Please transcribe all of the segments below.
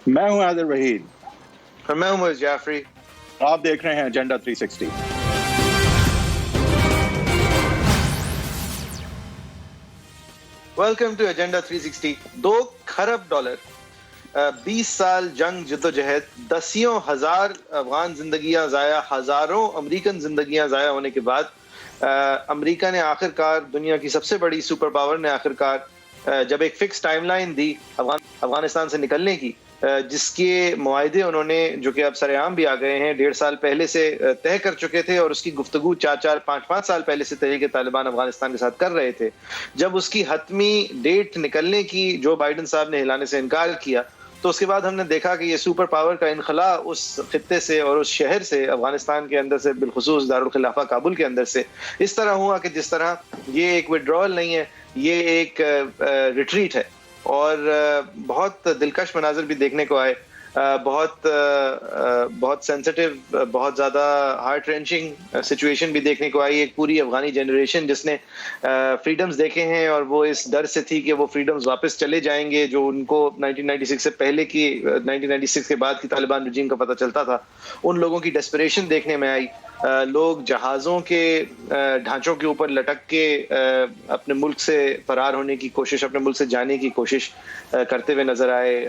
میں ہوں عادل وحید اور میں ہوں معز جعفری. آپ دیکھ رہے ہیں ایجنڈا 360. Welcome to agenda 360. $2 کھرب 20 سال جنگ جدوجہد, دسیوں ہزار افغان زندگیاں ضائع, ہزاروں امریکن زندگیاں ضائع ہونے کے بعد امریکہ نے آخرکار, دنیا کی سب سے بڑی سپر پاور نے آخرکار جب ایک فکس ٹائم لائن دی افغانستان سے نکلنے کی, جس کے معاہدے انہوں نے, جو کہ اب سر عام بھی آ گئے ہیں, 1.5 سال پہلے سے طے کر چکے تھے, اور اس کی گفتگو 4-5 سال پہلے سے تحریک طالبان افغانستان کے ساتھ کر رہے تھے. جب اس کی حتمی ڈیٹ نکلنے کی جو بائیڈن صاحب نے اعلانے سے انکار کیا, تو اس کے بعد ہم نے دیکھا کہ یہ سپر پاور کا انخلاء اس خطے سے اور اس شہر سے, افغانستان کے اندر سے, بالخصوص دارالخلافہ کابل کے اندر سے, اس طرح ہوا کہ جس طرح یہ ایک وڈرول نہیں ہے, یہ ایک ریٹریٹ ہے. اور بہت دلکش مناظر بھی دیکھنے کو آئے, بہت سینسٹیو, بہت زیادہ ہارٹ رینچنگ سچویشن بھی دیکھنے کو آئی. ایک پوری افغانی جنریشن جس نے فریڈمز دیکھے ہیں, اور وہ اس ڈر سے تھی کہ وہ فریڈمز واپس چلے جائیں گے جو ان کو 1996 سے پہلے کی, 1996 کے بعد کی طالبان رجیم کا پتہ چلتا تھا. ان لوگوں کی ڈیسپریشن دیکھنے میں آئی. لوگ جہازوں کے ڈھانچوں کے اوپر لٹک کے اپنے ملک سے فرار ہونے کی کوشش, اپنے ملک سے جانے کی کوشش کرتے ہوئے نظر آئے.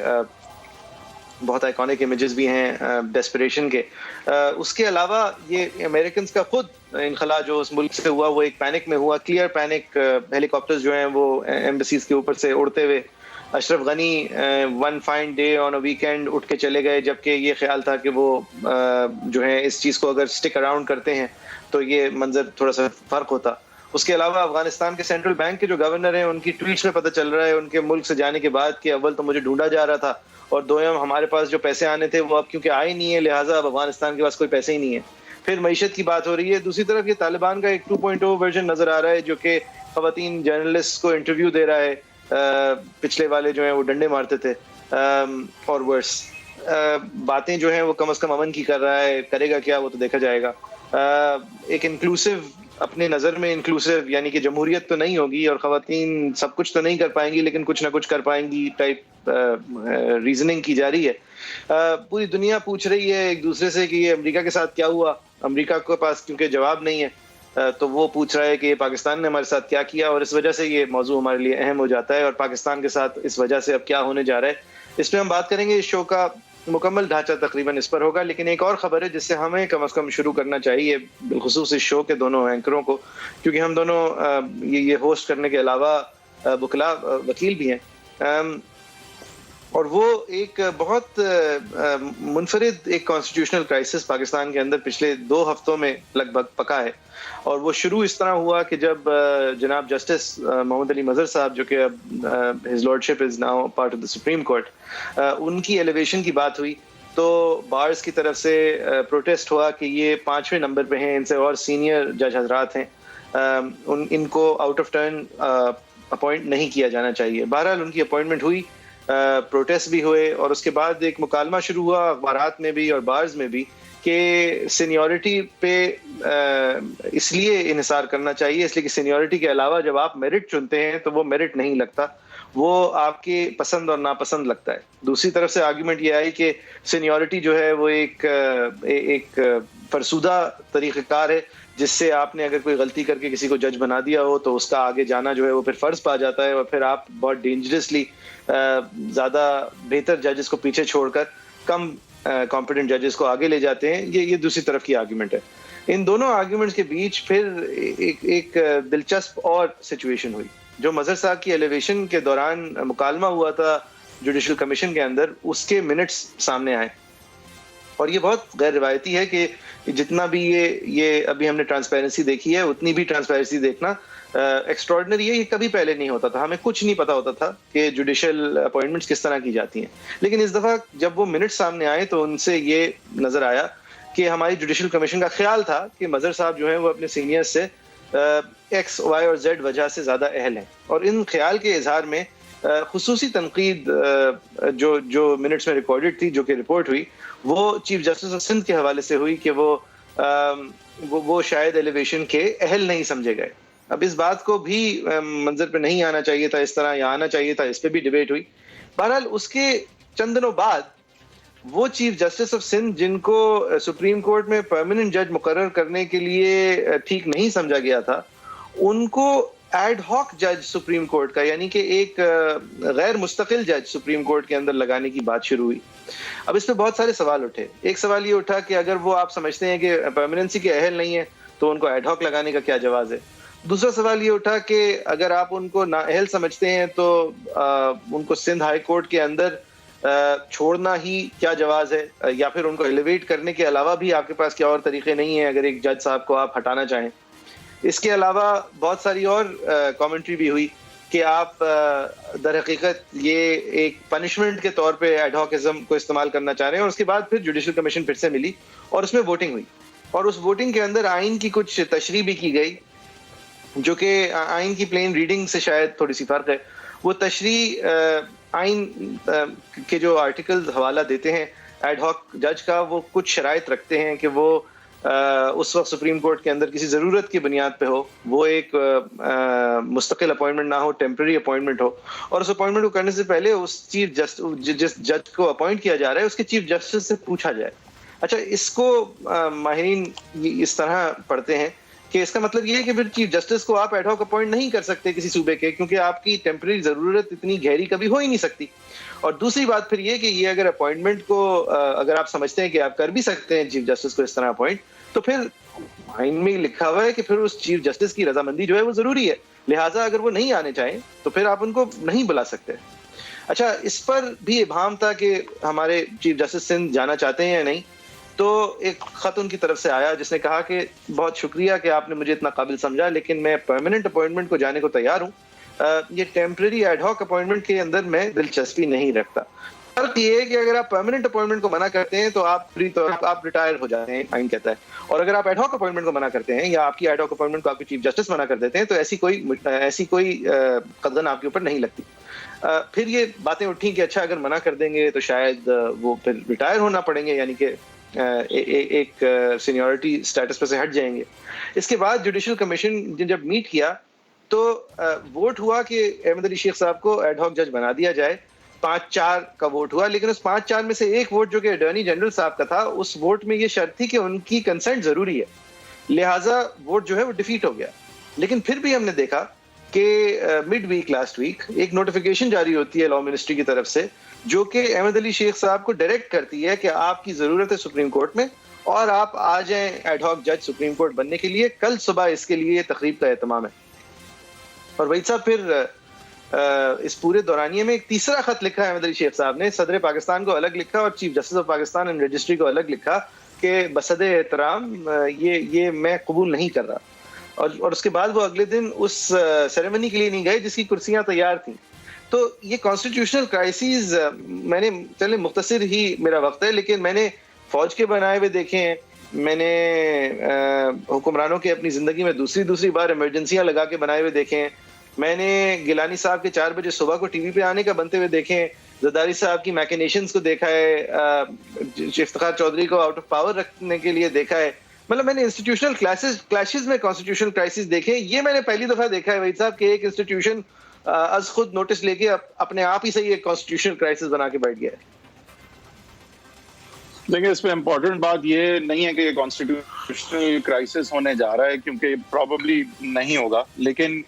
بہت آئیکونک امیجز بھی ہیں ڈیسپریشن کے. اس کے علاوہ یہ امریکنز کا خود انخلاء جو اس ملک سے ہوا, وہ ایک پینک میں ہوا, کلیئر پینک. ہیلی کاپٹرز جو ہیں وہ ایمبیسیز کے اوپر سے اڑتے ہوئے, Ashraf Ghani one fine day on a weekend اٹھ کے چلے گئے, جبکہ یہ خیال تھا کہ وہ جو ہے اس چیز کو اگر سٹک اراؤنڈ کرتے ہیں تو یہ منظر تھوڑا سا فرق ہوتا. اس کے علاوہ افغانستان کے سینٹرل بینک کے جو گورنر ہیں, ان کی ٹویٹس میں پتہ چل رہا ہے ان کے ملک سے جانے کے بعد کہ اول تو مجھے ڈھونڈا جا رہا تھا, اور دوم ہمارے پاس جو پیسے آنے تھے وہ اب کیونکہ آئے نہیں ہیں, لہٰذا اب افغانستان کے پاس کوئی پیسے ہی نہیں ہے. پھر معیشت کی بات ہو رہی ہے. دوسری طرف یہ طالبان کا ایک 2.0 ورژن نظر آ رہا ہے, جو کہ خواتین جرنلسٹ کو انٹرویو دے رہا ہے. پچھلے والے جو ہیں وہ ڈنڈے مارتے تھے, اور ورس باتیں جو ہیں وہ کم از کم امن کی کر رہا ہے. کرے گا کیا وہ تو دیکھا جائے گا. ایک انکلوسیو, اپنے نظر میں انکلوسیو, یعنی کہ جمہوریت تو نہیں ہوگی اور خواتین سب کچھ تو نہیں کر پائیں گی لیکن کچھ نہ کچھ کر پائیں گی ٹائپ ریزننگ کی جا رہی ہے. پوری دنیا پوچھ رہی ہے ایک دوسرے سے کہ یہ امریکہ کے ساتھ کیا ہوا. امریکہ کے پاس کیونکہ جواب نہیں ہے, تو وہ پوچھ رہا ہے کہ پاکستان نے ہمارے ساتھ کیا کیا, اور اس وجہ سے یہ موضوع ہمارے لیے اہم ہو جاتا ہے. اور پاکستان کے ساتھ اس وجہ سے اب کیا ہونے جا رہا ہے, اس پہ ہم بات کریں گے. اس شو کا مکمل ڈھانچہ تقریباً اس پر ہوگا, لیکن ایک اور خبر ہے جس سے ہمیں کم از کم شروع کرنا چاہیے, بالخصوص اس شو کے دونوں اینکروں کو, کیونکہ ہم دونوں یہ ہوسٹ کرنے کے علاوہ وکلا وکیل بھی ہیں. اور وہ ایک بہت منفرد ایک کانسٹیٹیوشنل کرائسس پاکستان کے اندر پچھلے 2 ہفتوں میں لگ بھگ پکا ہے. اور وہ شروع اس طرح ہوا کہ جب جناب جسٹس محمد علی مظہر صاحب, جو کہ اب his lordship is now part of the Supreme Court, ان کی ایلیویشن کی بات ہوئی, تو بارز کی طرف سے پروٹیسٹ ہوا کہ یہ 5ویں نمبر پہ ہیں, ان سے اور سینئر جج حضرات ہیں, ان کو آؤٹ آف ٹرن اپوائنٹ نہیں کیا جانا چاہیے. بہرحال ان کی اپوائنٹمنٹ ہوئی, پروٹیسٹ بھی ہوئے, اور اس کے بعد ایک مکالمہ شروع ہوا اخبارات میں بھی اور بارز میں بھی کہ سینیورٹی پہ اس لیے انحصار کرنا چاہیے, اس لیے کہ سینیورٹی کے علاوہ جب آپ میرٹ چنتے ہیں تو وہ میرٹ نہیں لگتا, وہ آپ کے پسند اور ناپسند لگتا ہے. دوسری طرف سے آرگیومنٹ یہ آئی کہ سینیورٹی جو ہے وہ ایک فرسودہ طریقہ کار ہے, جس سے آپ نے اگر کوئی غلطی کر کے کسی کو جج بنا دیا ہو تو اس کا آگے جانا جو ہے وہ پھر فرض پا جاتا ہے, اور پھر آپ بہت ڈینجرسلی زیادہ بہتر ججز کو پیچھے چھوڑ کر کم کمپیٹنٹ ججز کو آگے لے جاتے ہیں. یہ دوسری طرف کی آرگیومنٹ ہے. ان دونوں آرگیومنٹس کے بیچ پھر ایک دلچسپ اور سچویشن ہوئی. جو مظہر صاحب کی ایلیویشن کے دوران مکالمہ ہوا تھا جوڈیشل کمیشن کے اندر, اس کے منٹس سامنے آئے, اور یہ بہت غیر روایتی ہے کہ جتنا بھی یہ ابھی ہم نے ٹرانسپیرنسی دیکھی ہے, اتنی بھی ٹرانسپیرنسی دیکھنا ایکسٹراڈنری ہے. یہ کبھی پہلے نہیں ہوتا تھا, ہمیں کچھ نہیں پتا ہوتا تھا کہ جوڈیشل اپوائنٹمنٹس کس طرح کی جاتی ہیں. لیکن اس دفعہ جب وہ منٹ سامنے آئے تو ان سے یہ نظر آیا کہ ہماری جوڈیشل کمیشن کا خیال تھا کہ مظہر صاحب جو ہیں وہ اپنے سینئر سے ایکس وائی اور زیڈ وجہ سے زیادہ اہل ہیں, اور ان خیال کے اظہار میں خصوصی تنقید جو منٹس میں ریکارڈڈ تھی, جو کہ رپورٹ ہوئی, وہ چیف جسٹس آف سندھ کے حوالے سے ہوئی کہ وہ شاید ایلیویشن کے اہل نہیں سمجھے گئے. اب اس بات کو بھی منظر پہ نہیں آنا چاہیے تھا اس طرح, یا آنا چاہیے تھا, اس پہ بھی ڈیبیٹ ہوئی. بہرحال اس کے چند دنوں بعد وہ چیف جسٹس آف سندھ جن کو سپریم کورٹ میں پرماننٹ جج مقرر کرنے کے لیے ٹھیک نہیں سمجھا گیا تھا، ان کو ایڈ ہاک جج سپریم کورٹ کا، یعنی کہ ایک غیر مستقل جج سپریم کورٹ کے اندر لگانے کی بات شروع ہوئی. اب اس پہ بہت سارے سوال اٹھے. ایک سوال یہ اٹھا کہ اگر وہ آپ سمجھتے ہیں کہ پرماننسی کے اہل نہیں ہے تو ان کو ایڈ ہاک لگانے کا کیا جواز ہے. دوسرا سوال یہ اٹھا کہ اگر آپ ان کو نااہل سمجھتے ہیں تو ان کو سندھ ہائی کورٹ کے اندر چھوڑنا ہی کیا جواز ہے، یا پھر ان کو ایلیویٹ کرنے کے علاوہ بھی آپ کے پاس کیا اور طریقے نہیں ہیں اگر ایک جج صاحب کو آپ ہٹانا چاہیں. اس کے علاوہ بہت ساری اور کامنٹری بھی ہوئی کہ آپ در حقیقت یہ ایک پنشمنٹ کے طور پہ ایڈ ہاکزم کو استعمال کرنا چاہ رہے ہیں. اور اس کے بعد پھر جوڈیشل کمیشن پھر سے ملی اور اس میں ووٹنگ ہوئی، اور اس ووٹنگ کے اندر آئین کی کچھ تشریح بھی کی گئی جو کہ آئین کی پلین ریڈنگ سے شاید تھوڑی سی فرق ہے. وہ تشریح آئین کے جو آرٹیکل حوالہ دیتے ہیں ایڈ ہاک جج کا، وہ کچھ شرائط رکھتے ہیں کہ وہ اس وقت سپریم کورٹ کے اندر کسی ضرورت کی بنیاد پہ ہو، وہ ایک مستقل اپوائنٹمنٹ نہ ہو، ٹیمپرری اپوائنٹمنٹ ہو، اور اس اپوائنٹمنٹ کو کرنے سے پہلے اس چیف جسٹس جس جج کو اپوائنٹ کیا جا رہا ہے اس کے چیف جسٹس سے پوچھا جائے. اچھا، اس کو ماہرین اس طرح پڑھتے ہیں کہ اس کا مطلب یہ ہے کہ پھر چیف جسٹس کو آپ ایڈ ہاک اپوائنٹ نہیں کر سکتے کسی صوبے کے، کیونکہ آپ کی ٹیمپرری ضرورت اتنی گہری کبھی ہو ہی نہیں سکتی. اور دوسری بات پھر یہ کہ یہ اگر اپوائنٹمنٹ کو اگر آپ سمجھتے ہیں کہ آپ کر بھی سکتے ہیں چیف جسٹس کو اس طرح اپوائنٹ، تو پھر آئین میں لکھا ہوا ہے کہ پھر اس چیف جسٹس کی رضامندی جو ہے وہ ضروری ہے، لہٰذا اگر وہ نہیں آنے چاہیں تو پھر آپ ان کو نہیں بلا سکتے. اچھا، اس پر بھی ابہام تھا کہ ہمارے چیف جسٹس سندھ جانا چاہتے ہیں یا نہیں. تو ایک خط ان کی طرف سے آیا جس نے کہا کہ بہت شکریہ کہ آپ نے مجھے اتنا قابل سمجھا، لیکن میں پرماننٹ اپوائنٹمنٹ کو جانے کو تیار ہوں، یہ ٹیمپرری ایڈ ہاک اپوائنٹمنٹ کے اندر میں دلچسپی نہیں رکھتا. فرق یہ ہے کہ اگر آپ پرماننٹ اپوائنٹمنٹ کو منع کرتے ہیں تو آپ فری طور پر آپ ریٹائر ہو جاتے ہیں، آئین کہتا ہے. اور اگر آپ ایڈ ہاک اپوائنٹمنٹ کو منع کرتے ہیں یا آپ کی ایڈ ہاک اپوائنٹمنٹ کو آپ کے چیف جسٹس منع کر دیتے ہیں تو ایسی کوئی قدغن آپ کے اوپر نہیں لگتی. پھر یہ باتیں اٹھیں کہ اچھا اگر منع کر دیں گے تو شاید وہ پھر ریٹائر ہونا پڑیں گے، یعنی کہ ایک سینیورٹی سٹیٹس پہ سے ہٹ جائیں گے. اس کے بعد جوڈیشل کمیشن جب میٹ کیا تو ووٹ ہوا کہ احمد علی شیخ صاحب کو ایڈ ہاک جج بنا دیا جائے. 5-4 کا ووٹ ہوا، لیکن اس 5-4 میں سے ایک ووٹ جو کہ اٹارنی جنرل صاحب کا تھا، اس ووٹ میں یہ شرط تھی کہ ان کی کنسنٹ ضروری ہے، لہٰذا ووٹ جو ہے وہ ڈیفیٹ ہو گیا. لیکن پھر بھی ہم نے دیکھا کہ مڈ ویک لاسٹ ویک ایک نوٹیفیکیشن جاری ہوتی ہے لاء منسٹری کی طرف سے جو کہ احمد علی شیخ صاحب کو ڈائریکٹ کرتی ہے کہ آپ کی ضرورت ہے سپریم کورٹ میں اور آپ آ جائیں ایڈ ہاک جج سپریم کورٹ بننے کے لیے. کل صبح اس کے لیے تقریب کا اہتمام ہے. اور وہی صاحب پھر اس پورے دورانیے میں ایک تیسرا خط لکھا ہے احمد علی شیخ صاحب نے، صدر پاکستان کو الگ لکھا اور chief justice of Pakistan and registry کو الگ لکھا کہ بصد احترام یہ میں قبول نہیں کر رہا. اور اس کے بعد وہ اگلے دن اس سیریمنی کے لیے نہیں گئے جس کی کرسیاں تیار تھیں. تو یہ کانسٹیٹیوشنل کرائسز، میں نے چلے مختصر ہی میرا وقت ہے، لیکن میں نے فوج کے بنائے ہوئے دیکھے ہیں، میں نے حکمرانوں کے اپنی زندگی میں دوسری بار ایمرجنسیاں لگا کے بنائے ہوئے دیکھے ہیں، میں نے گیلانی صاحب کے 4 بجے صبح کو ٹی وی پہ آنے کا بنتے ہوئے دیکھے ہیں، زرداری صاحب کی میکنیشنز کو دیکھا ہے، افتخار چودھری کو آؤٹ آف پاور رکھنے کے لیے دیکھا ہے. مطلب میں نے انسٹیٹیوشنل کلیشز میں کانسٹیٹیوشنل کرائسس دیکھے. یہ میں نے پہلی دفعہ دیکھا ہے وحید صاحب کہ ایک انسٹیٹیوشن از خود نوٹس لے کے اپنے آپ ہی سے ایک کانسٹیٹیوشنل کرائسس بنا کے بیٹھ گیا ہے. دیکھیں، اس پہ امپورٹنٹ بات یہ نہیں ہے کہ یہ کانسٹیٹیوشنل کرائسس ہونے جا رہا ہے، کیونکہ پروبیبلی نہیں ہوگا، لیکن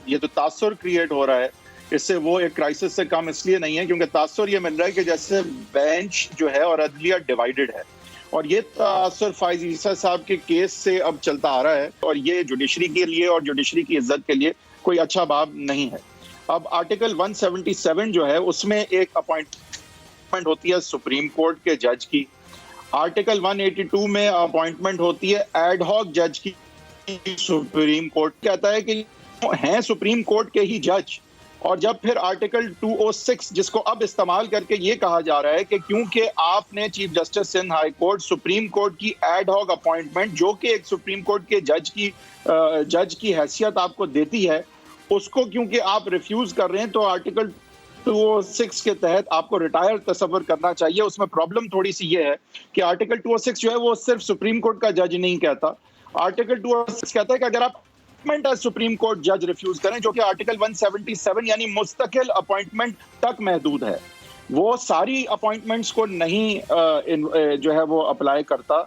یہ تو تاثر کریٹ ہو رہا ہے اس سے، وہ ایک کرائسس سے کم اس لیے نہیں ہے کیونکہ تاثر یہ مل رہا ہے کہ جیسے بینچ جو ہے اور عدلیہ ڈیوائیڈڈ ہے، اور یہ تاثر فائز عیسیٰ صاحب کے کیس سے اب چلتا آ رہا ہے، اور یہ جوڈیشری کے لیے اور جوڈیشری کی عزت کے لیے کوئی اچھا باب نہیں ہے. اب آرٹیکل 177 جو ہے اس میں ایک اپوائنٹمنٹ ہوتی ہے سپریم کورٹ کے جج کی، آرٹیکل 182 میں اپوائنٹمنٹ ہوتی ہے ایڈ ہاک جج کی. سپریم کورٹ کہتا ہے کہ ہیں سپریم کورٹ کے ہی جج، اور جب پھر آرٹیکل 206 جس کو اب استعمال کر کے یہ کہا جا رہا ہے کہ کیونکہ آپ نے chief justice Sindh high court supreme court کی ایڈ ہاک اپوائنٹمنٹ جو کہ ایک سپریم کورٹ کے جج کی حیثیت آپ کو دیتی ہے، اس کو کیونکہ آپ ریفیوز کر رہے ہیں تو آرٹیکل 206 کے تحت آپ کو ریٹائر تصور کرنا چاہیے. اس میں پرابلم تھوڑی سی یہ ہے کہ آرٹیکل 206 جو ہے وہ صرف سپریم کورٹ کا جج نہیں کہتا، آرٹیکل 206 کہتا ہے کہ اگر آپ سپریم کورٹ جج ریفیوز کریں، جو کہ آرٹیکل 177 یعنی مستقل اپوائنٹمنٹ تک محدود ہے. وہ ساری اپوائنٹمنٹس کو نہیں جو ہے وہ اپلائی کرتا.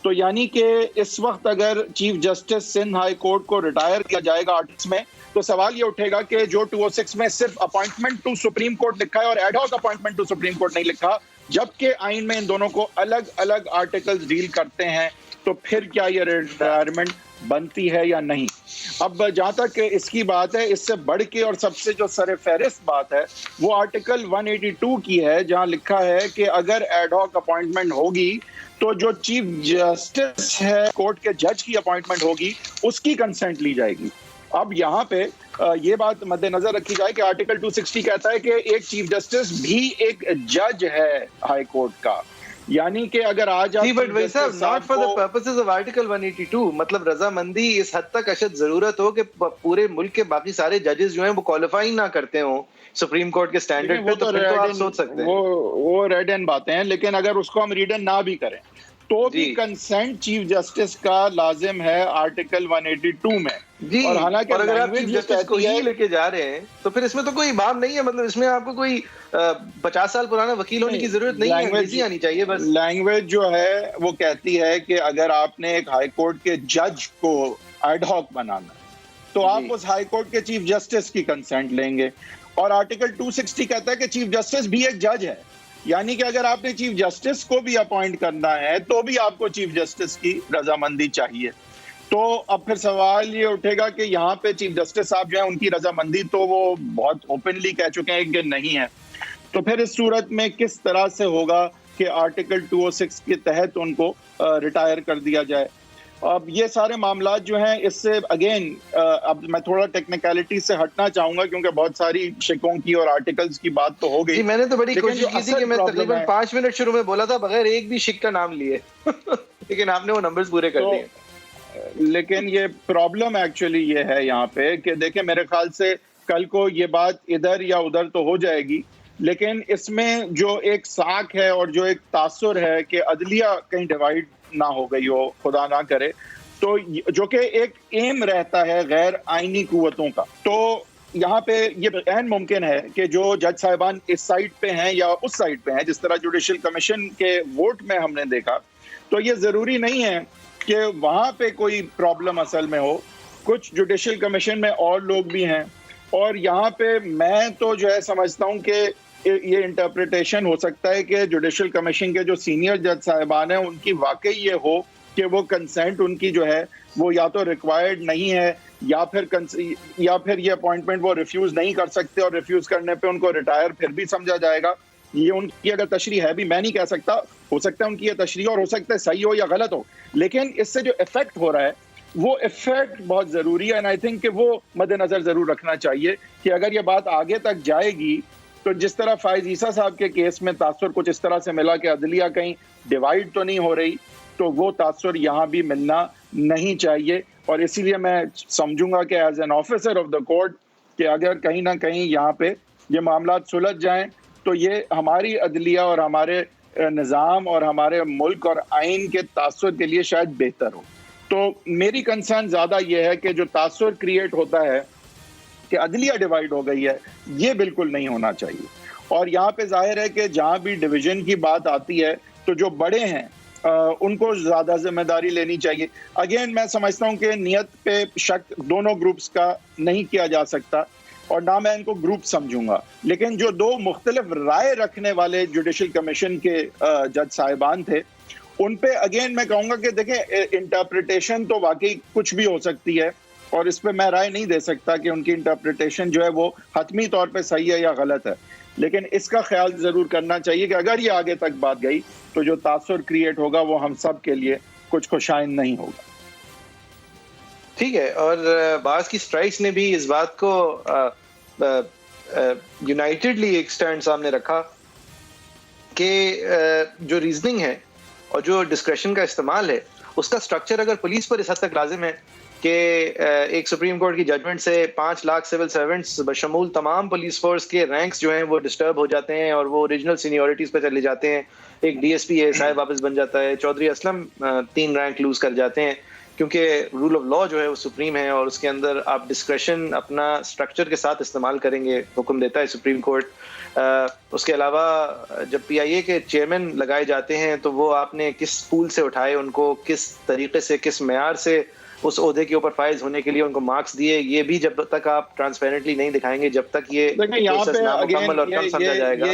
تو یعنی کہ اس وقت اگر chief justice Sindh high court کو ریٹائر کیا جائے گا آرٹکلس میں تو سوال یہ اٹھے گا کہ جو 206 میں صرف اپوائنٹمنٹ ٹو سپریم کورٹ لکھا ہے اور ad hoc appointment to supreme court نہیں لکھا, جبکہ آئین میں ان دونوں کو الگ الگ آرٹیکلز ڈیل کرتے ہیں, تو پھر کیا یہ ریٹائرمنٹ بنتی ہے یا نہیں. اب جہاں تک اس کی بات ہے, اس سے بڑھ کے اور سب سے جو سر فہرست بات ہے وہ آرٹیکل 182 کی ہے, جہاں لکھا ہے کہ اگر ایڈ ہاک اپوائنٹمنٹ ہوگی تو جو چیف جسٹس ہے کورٹ کے جج کی اپوائنٹمنٹ ہوگی اس کی کنسنٹ لی جائے گی. اب یہاں پہ یہ بات مد نظر رکھی جائے کہ آرٹیکل 260 کہتا ہے کہ ایک چیف جسٹس بھی ایک جج ہے ہائی کورٹ کا, یعنی کہ اگر آج جی بٹ بھائی صاحب not for the purposes of article 182, مطلب رضامندی اس حد تک اشد ضرورت ہو کہ پورے ملک کے باقی سارے ججز جو ہیں وہ کوالیفائی نہ کرتے ہوں سپریم کورٹ کے سٹینڈرڈ پہ, تو پھر تو آپ سوچ سکتے ہیں وہ ریڈ اینڈ باتیں ہیں. لیکن اگر اس کو ہم ریڈ اینڈ نہ بھی کریں تو بھی کنسنٹ چیف جسٹس کا لازم ہے آرٹیکل 182 میں. جی, اور حالانکہ اور اگر آپ چیف جسٹس کو ہی لے کے جا رہے ہیں تو پھر اس میں تو کوئی امام نہیں ہے, مطلب اس میں آپ کو کوئی 50 سال پرانا وکیل ہونے کی ضرورت نہیں ہے, انگریزی آنی چاہیے بس. لینگویج جو ہے وہ کہتی ہے کہ اگر آپ نے ایک ہائی کورٹ کے جج کو ایڈ ہاک بنانا تو آپ اس ہائی کورٹ کے چیف جسٹس کی کنسنٹ لیں گے. اور آرٹیکل 260 کہتا ہے کہ چیف جسٹس بھی ایک جج ہے, یعنی کہ اگر آپ نے چیف جسٹس کو بھی اپوائنٹ کرنا ہے تو بھی آپ کو چیف جسٹس کی رضامندی چاہیے. تو اب پھر سوال یہ اٹھے گا کہ یہاں پہ چیف جسٹس صاحب جو ہیں ان کی رضامندی تو وہ بہت اوپنلی کہہ چکے ہیں کہ نہیں ہے, تو پھر اس صورت میں کس طرح سے ہوگا کہ آرٹیکل 206 کے تحت ان کو ریٹائر کر دیا جائے. اب یہ سارے معاملات جو ہیں اس سے اگین اب میں تھوڑا ٹیکنیکلٹی سے ہٹنا چاہوں گا کیونکہ بہت ساری شکوں کی اور آرٹیکلز کی بات تو ہو گئی. جی میں نے تو بڑی کوشش کی تھی کہ میں تقریباً 5 منٹ شروع میں بولا تھا بغیر ایک بھی شک کا نام لیے لیکن آپ نے وہ نمبرز پورے کر دیے. لیکن یہ پرابلم ایکچولی یہ ہے یہاں پہ کہ دیکھیں میرے خیال سے کل کو یہ بات ادھر یا ادھر تو ہو جائے گی, لیکن اس میں جو ایک ساکھ ہے اور جو ایک تاثر ہے کہ عدلیہ کہیں ڈیوائیڈ نہ ہو گئی ہو, خدا نہ کرے, تو جو کہ ایک ایم رہتا ہے غیر آئینی قوتوں کا, تو یہاں پہ یہ عین ممکن ہے کہ جو جج صاحبان اس سائڈ پہ ہیں یا اس سائڈ پہ ہیں, جس طرح جوڈیشل کمیشن کے ووٹ میں ہم نے دیکھا, تو یہ ضروری نہیں ہے کہ وہاں پہ کوئی پرابلم اصل میں ہو. کچھ جوڈیشل کمیشن میں اور لوگ بھی ہیں, اور یہاں پہ میں تو جو ہے سمجھتا ہوں کہ یہ انٹرپریٹیشن ہو سکتا ہے کہ جوڈیشل کمیشن کے جو سینئر جج صاحبان ہیں ان کی واقعی یہ ہو کہ وہ کنسنٹ ان کی جو ہے وہ یا تو ریکوائرڈ نہیں ہے یا پھر یہ اپوائنٹمنٹ وہ ریفیوز نہیں کر سکتے, اور ریفیوز کرنے پہ ان کو ریٹائر پھر بھی سمجھا جائے گا. یہ ان کی اگر تشریح ہے بھی, میں نہیں کہہ سکتا, ہو سکتا ہے ان کی یہ تشریح اور ہو سکتا ہے صحیح ہو یا غلط ہو, لیکن اس سے جو افیکٹ ہو رہا ہے وہ افیکٹ بہت ضروری ہے. اینڈ آئی تھنک کہ وہ مد نظر ضرور رکھنا چاہیے کہ اگر یہ بات آگے تک جائے گی تو جس طرح فائز عیسیٰ صاحب کے کیس میں تاثر کچھ اس طرح سے ملا کہ عدلیہ کہیں ڈیوائیڈ تو نہیں ہو رہی, تو وہ تاثر یہاں بھی ملنا نہیں چاہیے. اور اسی لیے میں سمجھوں گا کہ as an officer of the court کہ اگر کہیں نہ کہیں یہاں پہ یہ معاملات سلجھ جائیں تو یہ ہماری عدلیہ اور ہمارے نظام اور ہمارے ملک اور آئین کے تاثر کے لیے شاید بہتر ہو. تو میری کنسرن زیادہ یہ ہے کہ جو تاثر کریٹ ہوتا ہے کہ عدلیہ ڈیوائیڈ ہو گئی ہے, یہ بالکل نہیں ہونا چاہیے. اور یہاں پہ ظاہر ہے کہ جہاں بھی ڈویژن کی بات آتی ہے تو جو بڑے ہیں ان کو زیادہ ذمہ داری لینی چاہیے. اگین میں سمجھتا ہوں کہ نیت پہ شک دونوں گروپس کا نہیں کیا جا سکتا اور نہ میں ان کو گروپ سمجھوں گا, لیکن جو دو مختلف رائے رکھنے والے جوڈیشل کمیشن کے جج صاحبان تھے ان پہ اگین میں کہوں گا کہ دیکھیں انٹرپریٹیشن تو واقعی کچھ بھی ہو سکتی ہے اور اس پہ میں رائے نہیں دے سکتا کہ ان کی انٹرپریٹیشن جو ہے وہ حتمی طور پہ صحیح ہے یا غلط ہے, لیکن اس کا خیال ضرور کرنا چاہیے کہ اگر یہ آگے تک بات گئی تو جو تاثر کریٹ ہوگا وہ ہم سب کے لیے کچھ خوشائند نہیں ہوگا. ٹھیک ہے, اور بعض کی اسٹرائکس نے بھی اس بات کو یونائٹڈلی ایک سٹینڈ سامنے رکھا کہ جو ریزننگ ہے اور جو ڈسکریشن کا استعمال ہے اس کا سٹرکچر اگر پولیس پر اس حد تک لازم ہے کہ ایک سپریم کورٹ کی ججمنٹ سے 5 لاکھ سول سرونٹس بشمول تمام پولیس فورس کے رینکس جو ہیں وہ ڈسٹرب ہو جاتے ہیں اور وہ اوریجنل سینیورٹیز پہ چلے جاتے ہیں, ایک D S P A S I واپس بن جاتا ہے, چودھری اسلم 3 رینک لوز کر جاتے ہیں, کیونکہ رول آف لا جو ہے وہ سپریم ہے اور اس کے اندر آپ ڈسکریشن اپنا اسٹرکچر کے ساتھ استعمال کریں گے، حکم دیتا ہے سپریم کورٹ. اس کے علاوہ جب پی آئی اے کے چیئرمین لگائے جاتے ہیں تو وہ آپ نے کس پول سے اٹھائے، ان کو کس طریقے سے، کس معیار سے اس عہدے کے اوپر فائز ہونے کے لیے ان کو مارکس دیے، یہ بھی جب تک آپ ٹرانسپیرنٹلی نہیں دکھائیں گے، جب تک یہ پروسیس نامکمل اور کم سمجھا جائے گا.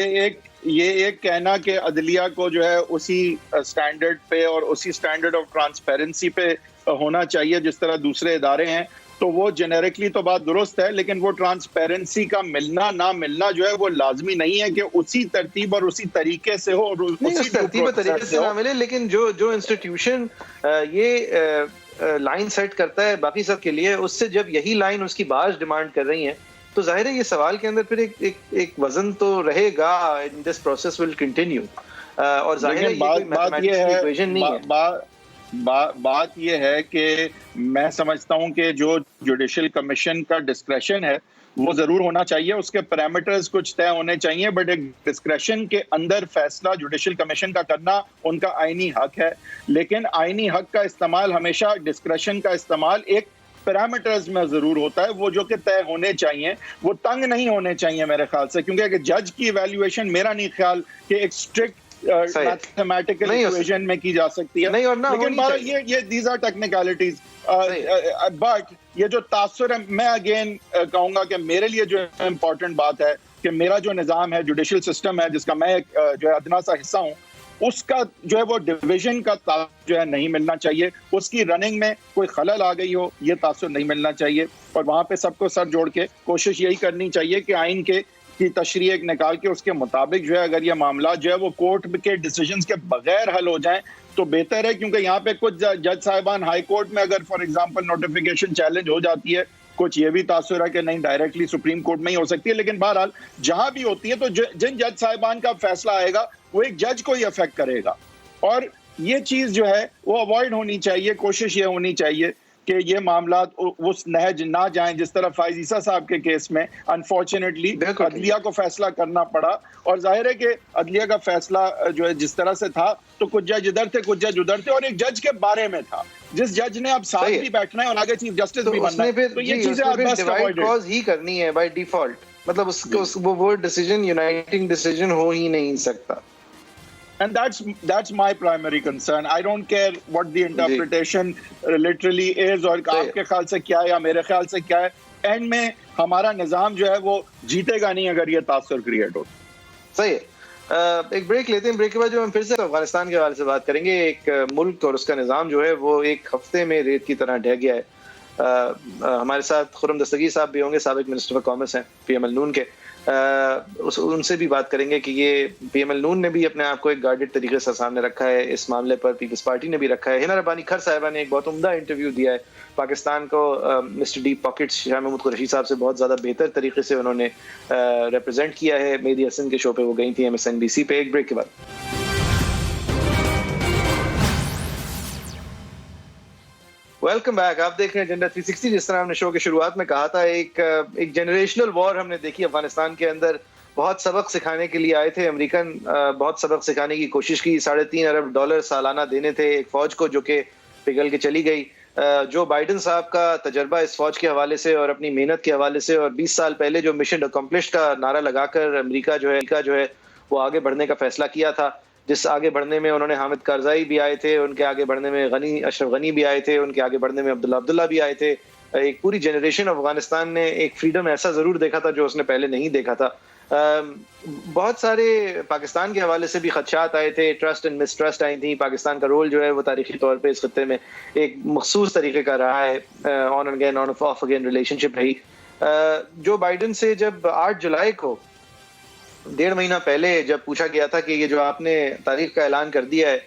یہ ایک کہنا کہ عدلیہ کو جو ہے اسی سٹینڈرڈ پہ اور اسی سٹینڈرڈ آف ٹرانسپیرنسی پہ ہونا چاہیے جس طرح دوسرے ادارے ہیں، تو وہ جنیرکلی تو بات درست ہے، لیکن وہ ٹرانسپیرنسی کا ملنا نہ ملنا جو ہے وہ لازمی نہیں ہے کہ اسی ترتیب اور اسی طریقے سے ہو، اسی ترتیب طریقے سے نہ ملے، لیکن جو انسٹیٹیوشن یہ لائن سیٹ کرتا ہے باقی سب کے لیے، اس سے جب یہی لائن اس کی بعض ڈیمانڈ کر رہی ہیں تو ظاہر ہے یہ سوال کے اندر پھر ایک وزن تو رہے گا. This process will continue. اور ظاہر ہے یہ کوئی میتھمیٹکس کی ایکویشن نہیں ہے. بات یہ ہے کہ میں سمجھتا ہوں کہ جو جوڈیشل کمیشن کا ڈسکریشن ہے وہ ضرور ہونا چاہیے، اس کے پیرامیٹرز کچھ طے ہونے چاہیے، بٹ ایک ڈسکریشن کے اندر فیصلہ جوڈیشل کمیشن کا کرنا ان کا آئینی حق ہے. لیکن آئینی حق کا استعمال ہمیشہ، ڈسکریشن کا استعمال ایک پیرامیٹرز میں ضرور ہوتا ہے، وہ جو کہ طے ہونے چاہیے، وہ تنگ نہیں ہونے چاہیے میرے خیال سے، کیونکہ ایک جج کی ایویلیویشن میرا نہیں خیال کہ ایک اسٹرکٹ میتھمیٹیکل ایکویشن میں کی جا سکتی ہے، لیکن یہ دیز آر ٹیکنیکلٹیز. بٹ یہ جو تاثر ہے، میں اگین کہوں گا کہ میرے لیے جو امپورٹنٹ بات ہے کہ میرا جو نظام ہے، جوڈیشل سسٹم ہے جس کا میں جو ہے ادنا سا حصہ ہوں، اس کا جو ہے وہ ڈویژن کا تاثر جو ہے نہیں ملنا چاہیے، اس کی رننگ میں کوئی خلل آ گئی ہو یہ تاثر نہیں ملنا چاہیے، اور وہاں پہ سب کو سر جوڑ کے کوشش یہی کرنی چاہیے کہ آئین کی تشریح ایک نکال کے اس کے مطابق جو ہے اگر یہ معاملات جو ہے وہ کورٹ کے ڈیسیجنز کے بغیر حل ہو جائیں تو بہتر ہے. کیونکہ یہاں پہ کچھ جج صاحبان ہائی کورٹ میں اگر فار ایگزامپل نوٹیفیکیشن چیلنج ہو جاتی ہے، کچھ یہ بھی تاثر ہے کہ نہیں ڈائریکٹلی سپریم کورٹ میں ہی ہو سکتی ہے، لیکن بہرحال جہاں بھی ہوتی ہے تو جن جج صاحبان کا فیصلہ آئے گا وہ ایک جج کو ہی افیکٹ کرے گا، اور یہ چیز جو ہے وہ اوائڈ ہونی چاہیے. کوشش یہ ہونی چاہیے کہ یہ معاملات اس نہج نہ جائیں جس طرح فائز عیسیٰ صاحب کے کیس میں انفارچونیٹلی عدلیہ کو فیصلہ کرنا پڑا. اور ظاہر ہے کہ عدلیہ کا فیصلہ جو ہے جس طرح سے تھا تو کچھ جج ادھر تھے کچھ جج ادھر تھے، اور ایک جج کے بارے میں تھا جس جج نے اب ساتھ بھی بیٹھنا ہے اور آگے چیف جسٹس بھی بننا ہے، تو یہ چیزیں آپ بیسٹ اوائڈ ہی کرنی ہے بائی ڈیفالٹ. مطلب اس کو وہ ڈیسیجن یونائٹنگ ڈیسیجن ہو ہی نہیں سکتا. And that's my primary concern. I don't care what the interpretation literally is اور آپ کے خیال سے کیا ہے یا میرے خیال سے کیا ہے، اینڈ میں ہمارا نظام جو ہے وہ جیتے گا نہیں اگر یہ تاثر کریٹ ہو. صحیح ہے. ایک بریک لیتے ہیں، بریک کے بعد جو ہم پھر سے افغانستان کے حوالے سے بات کریں گے. ایک ملک اور اس کا نظام جو ہے وہ ایک ہفتے میں ریت کی طرح ڈھہ گیا ہے. ہمارے ساتھ خرم دستگیر صاحب بھی ہوں گے، سابق منسٹر آف کامرس ہیں پی ایم ایل نون کے. ان سے بھی بات کریں گے کہ یہ پی ایم ایل نون نے بھی اپنے آپ کو ایک گارڈڈ طریقے سے سامنے رکھا ہے اس معاملے پر، پیپلز پارٹی نے بھی رکھا ہے. ہنا ربانی کھر صاحبہ نے ایک بہت عمدہ انٹرویو دیا ہے پاکستان کو. Mister deep pockets Shah Mahmood Qureshi صاحب سے بہت زیادہ بہتر طریقے سے انہوں نے ریپرزینٹ کیا ہے. مہدی حسن کے شو پہ وہ گئی تھی MSNBC پہ. ایک بریک کے بعد ویلکم بیک. آپ دیکھ رہے ہیں ایجنڈا 360. جس طرح ہم نے شو کی شروعات میں کہا تھا، ایک جنریشنل وار ہم نے دیکھی افغانستان کے اندر. بہت سبق سکھانے کے لیے آئے تھے امریکن، بہت سبق سکھانے کی کوشش کی. $3.5 ارب سالانہ دینے تھے ایک فوج کو جو کہ پگھل کے چلی گئی. جو بائیڈن صاحب کا تجربہ اس فوج کے حوالے سے اور اپنی محنت کے حوالے سے، اور 20 سال پہلے جو مشن اکمپلشڈ کا نعرہ لگا کر امریکہ جو ہے وہ آگے بڑھنے کا فیصلہ کیا تھا، جس آگے بڑھنے میں انہوں نے حامد کارزائی بھی آئے تھے، ان کے آگے بڑھنے میں اشرف غنی بھی آئے تھے، ان کے آگے بڑھنے میں عبداللہ بھی آئے تھے. ایک پوری جنریشن افغانستان نے ایک فریڈم ایسا ضرور دیکھا تھا جو اس نے پہلے نہیں دیکھا تھا. بہت سارے پاکستان کے حوالے سے بھی خدشات آئے تھے، ٹرسٹ اینڈ مسٹرسٹ آئی تھیں. پاکستان کا رول جو ہے وہ تاریخی طور پہ اس خطے میں ایک مخصوص طریقے کا رہا ہے، on again off again relationship رہی. جو بائیڈن سے جب 8 جولائی کو 1.5 مہینہ پہلے جب پوچھا گیا تھا کہ یہ جو آپ نے تاریخ کا اعلان کر دیا ہے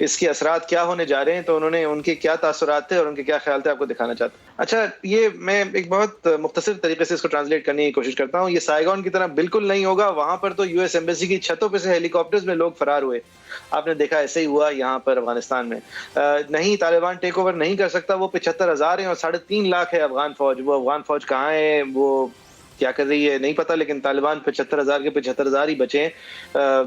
اس کے اثرات کیا ہونے جا رہے ہیں، تو انہوں نے ان کے کیا تاثرات تھے اور ان کے کیا خیال تھے آپ کو دکھانا چاہتا ہوں. اچھا، یہ میں ایک بہت مختصر طریقے سے اس کو ٹرانسلیٹ کرنے کی کوشش کرتا ہوں. یہ سائیگون کی طرح بالکل نہیں ہوگا. وہاں پر تو US ایمبیسی کی چھتوں پہ سے ہیلی کاپٹرز میں لوگ فرار ہوئے. آپ نے دیکھا ایسے ہی ہوا یہاں پر افغانستان میں. نہیں، طالبان ٹیک اوور نہیں کر سکتا. وہ 75,000 ہیں اور 3.5 لاکھ ہے افغان فوج. وہ افغان فوج کہاں ہے؟ وہ کیا کر رہی ہے نہیں پتا, لیکن طالبان 75,000 کے 75,000 ہی بچے ہیں,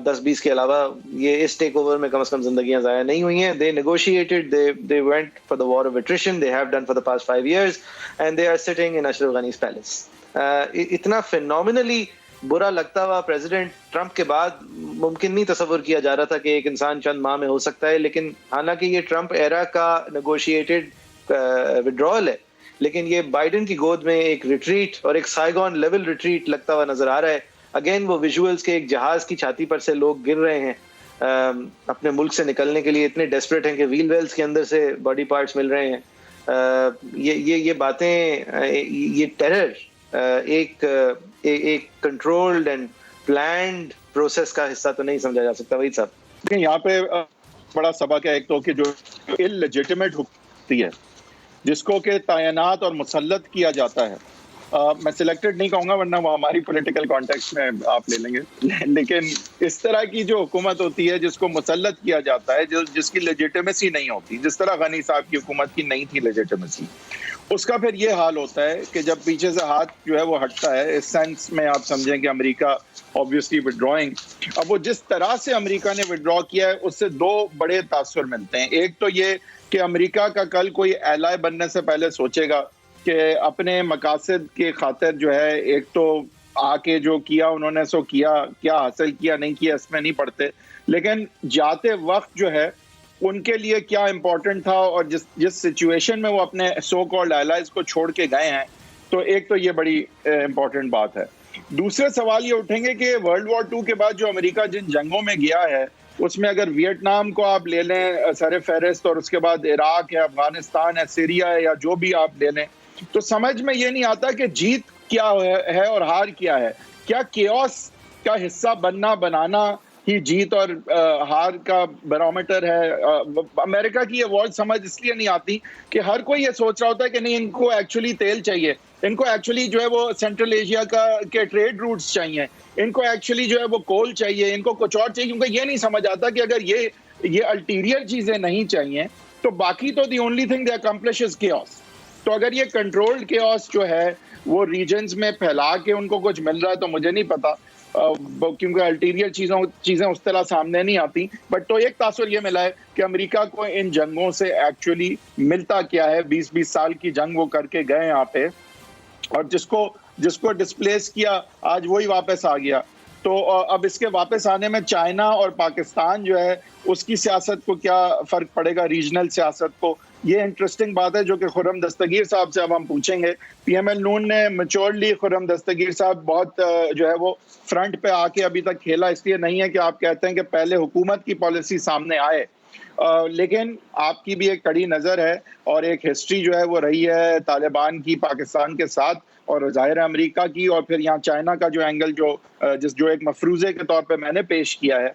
10-20 کے علاوہ. یہ اس ٹیک اوور میں کم از کم زندگیاں ضائع نہیں ہوئی ہیں. they negotiated, they went for the war of attrition, they have done for the past 5 years, and they are sitting in Ashraf Ghani's palace. اتنا فینومینلی برا لگتا ہوا پریزیڈنٹ ٹرمپ کے بعد ممکن نہیں تصور کیا جا رہا تھا کہ ایک انسان چند ماہ میں ہو سکتا ہے. لیکن حالانکہ یہ ٹرمپ ایرا کا نیگوشیٹڈ وڈرال ہے, لیکن یہ بائیڈن کی گود میں ایک ریٹریٹ اور ایک سائیگون لیول ریٹریٹ لگتا ہوا نظر آ رہا ہے. اگین وہ ویژولز کے ایک جہاز کی چھاتی پر سے لوگ گر رہے ہیں اپنے ملک سے نکلنے کے لیے, اتنے ڈیسپریٹ ہیں کہ ویل ویلز کے اندر سے باڈی پارٹس مل رہے ہیں. یہ باتیں, یہ ٹیرر ایک کنٹرولڈ اینڈ پلانڈ پروسیس کا حصہ تو نہیں سمجھا جا سکتا. وہی صاحب یہاں پہ بڑا سبق ہے ایک تو کہ جو اللیجیٹمیٹ ہوتی ہے, جس کو کہ تعینات اور مسلط کیا جاتا ہے, میں سلیکٹڈ نہیں کہوں گا ورنہ وہ ہماری پولیٹیکل کانٹیکسٹ میں آپ لے لیں گے, لیکن اس طرح کی جو حکومت ہوتی ہے جس کو مسلط کیا جاتا ہے, جس کی لیجیٹمیسی نہیں ہوتی, جس طرح غنی صاحب کی حکومت کی نہیں تھی لیجیٹمیسی, اس کا پھر یہ حال ہوتا ہے کہ جب پیچھے سے ہاتھ جو ہے وہ ہٹتا ہے. اس سینس میں آپ سمجھیں کہ امریکہ obviously withdrawing, اب وہ جس طرح سے امریکہ نے withdraw کیا ہے اس سے دو بڑے تاثر ملتے ہیں. ایک تو یہ کہ امریکہ کا کل کوئی ایلائے بننے سے پہلے سوچے گا کہ اپنے مقاصد کے خاطر جو ہے, ایک تو آ کے جو کیا انہوں نے سو کیا, کیا حاصل کیا نہیں کیا اس میں نہیں پڑتے, لیکن جاتے وقت جو ہے ان کے لیے کیا امپورٹنٹ تھا اور جس سچویشن میں وہ اپنے سو کالڈ ایلائز کو چھوڑ کے گئے ہیں, تو ایک تو یہ بڑی امپورٹنٹ بات ہے. دوسرے سوال یہ اٹھیں گے کہ ورلڈ وار 2 کے بعد جو امریکہ جن جنگوں میں گیا ہے اس میں اگر ویتنام کو آپ لے لیں سر فہرست, اور اس کے بعد عراق ہے, افغانستان ہے, سیریا ہے, یا جو بھی آپ لے لیں, تو سمجھ میں یہ نہیں آتا کہ جیت کیا ہے اور ہار کیا ہے. کیا کیوس کا حصہ بنانا ہی جیت اور ہار کا بیرومیٹر ہے؟ امریکہ کی یہ ورڈ سمجھ اس لیے نہیں آتی کہ ہر کوئی یہ سوچ رہا ہوتا ہے کہ نہیں, ان کو ایکچولی تیل چاہیے, ان کو ایکچولی جو ہے وہ سینٹرل ایشیا کے ٹریڈ روٹس چاہیے, ان کو ایکچولی جو ہے وہ کول چاہیے, ان کو کچھ اور چاہیے, کیونکہ یہ نہیں سمجھ آتا کہ اگر یہ الٹیریئر چیزیں نہیں چاہیے تو باقی تو the only thing they accomplish is chaos. تو اگر یہ کنٹرولڈ کیوس جو ہے وہ ریجنز میں پھیلا کے ان کو کچھ مل رہا ہے تو مجھے نہیں پتا, کیونکہ الٹیریئر چیزیں اس طرح سامنے نہیں آتی. بٹ تو ایک تاثر یہ ملا ہے کہ امریکہ کو ان جنگوں سے ایکچولی ملتا کیا ہے. 20 سال کی جنگ وہ کر کے گئے یہاں پہ, اور جس کو ڈسپلیس کیا آج وہی واپس آ گیا. تو اب اس کے واپس آنے میں چائنا اور پاکستان جو ہے اس کی سیاست کو کیا فرق پڑے گا, ریجنل سیاست کو, یہ انٹرسٹنگ بات ہے جو کہ خرم دستگیر صاحب سے اب ہم پوچھیں گے. پی ایم ایل نون نے میچورلی, خرم دستگیر صاحب بہت جو ہے وہ فرنٹ پہ آ کے ابھی تک کھیلا, اس لیے نہیں ہے کہ آپ کہتے ہیں کہ پہلے حکومت کی پالیسی سامنے آئے, لیکن آپ کی بھی ایک کڑی نظر ہے اور ایک ہسٹری جو ہے وہ رہی ہے طالبان کی پاکستان کے ساتھ, اور ظاہر امریکہ کی, اور پھر یہاں چائنا کا جو اینگل جو ایک مفروضے کے طور پہ میں نے پیش کیا ہے.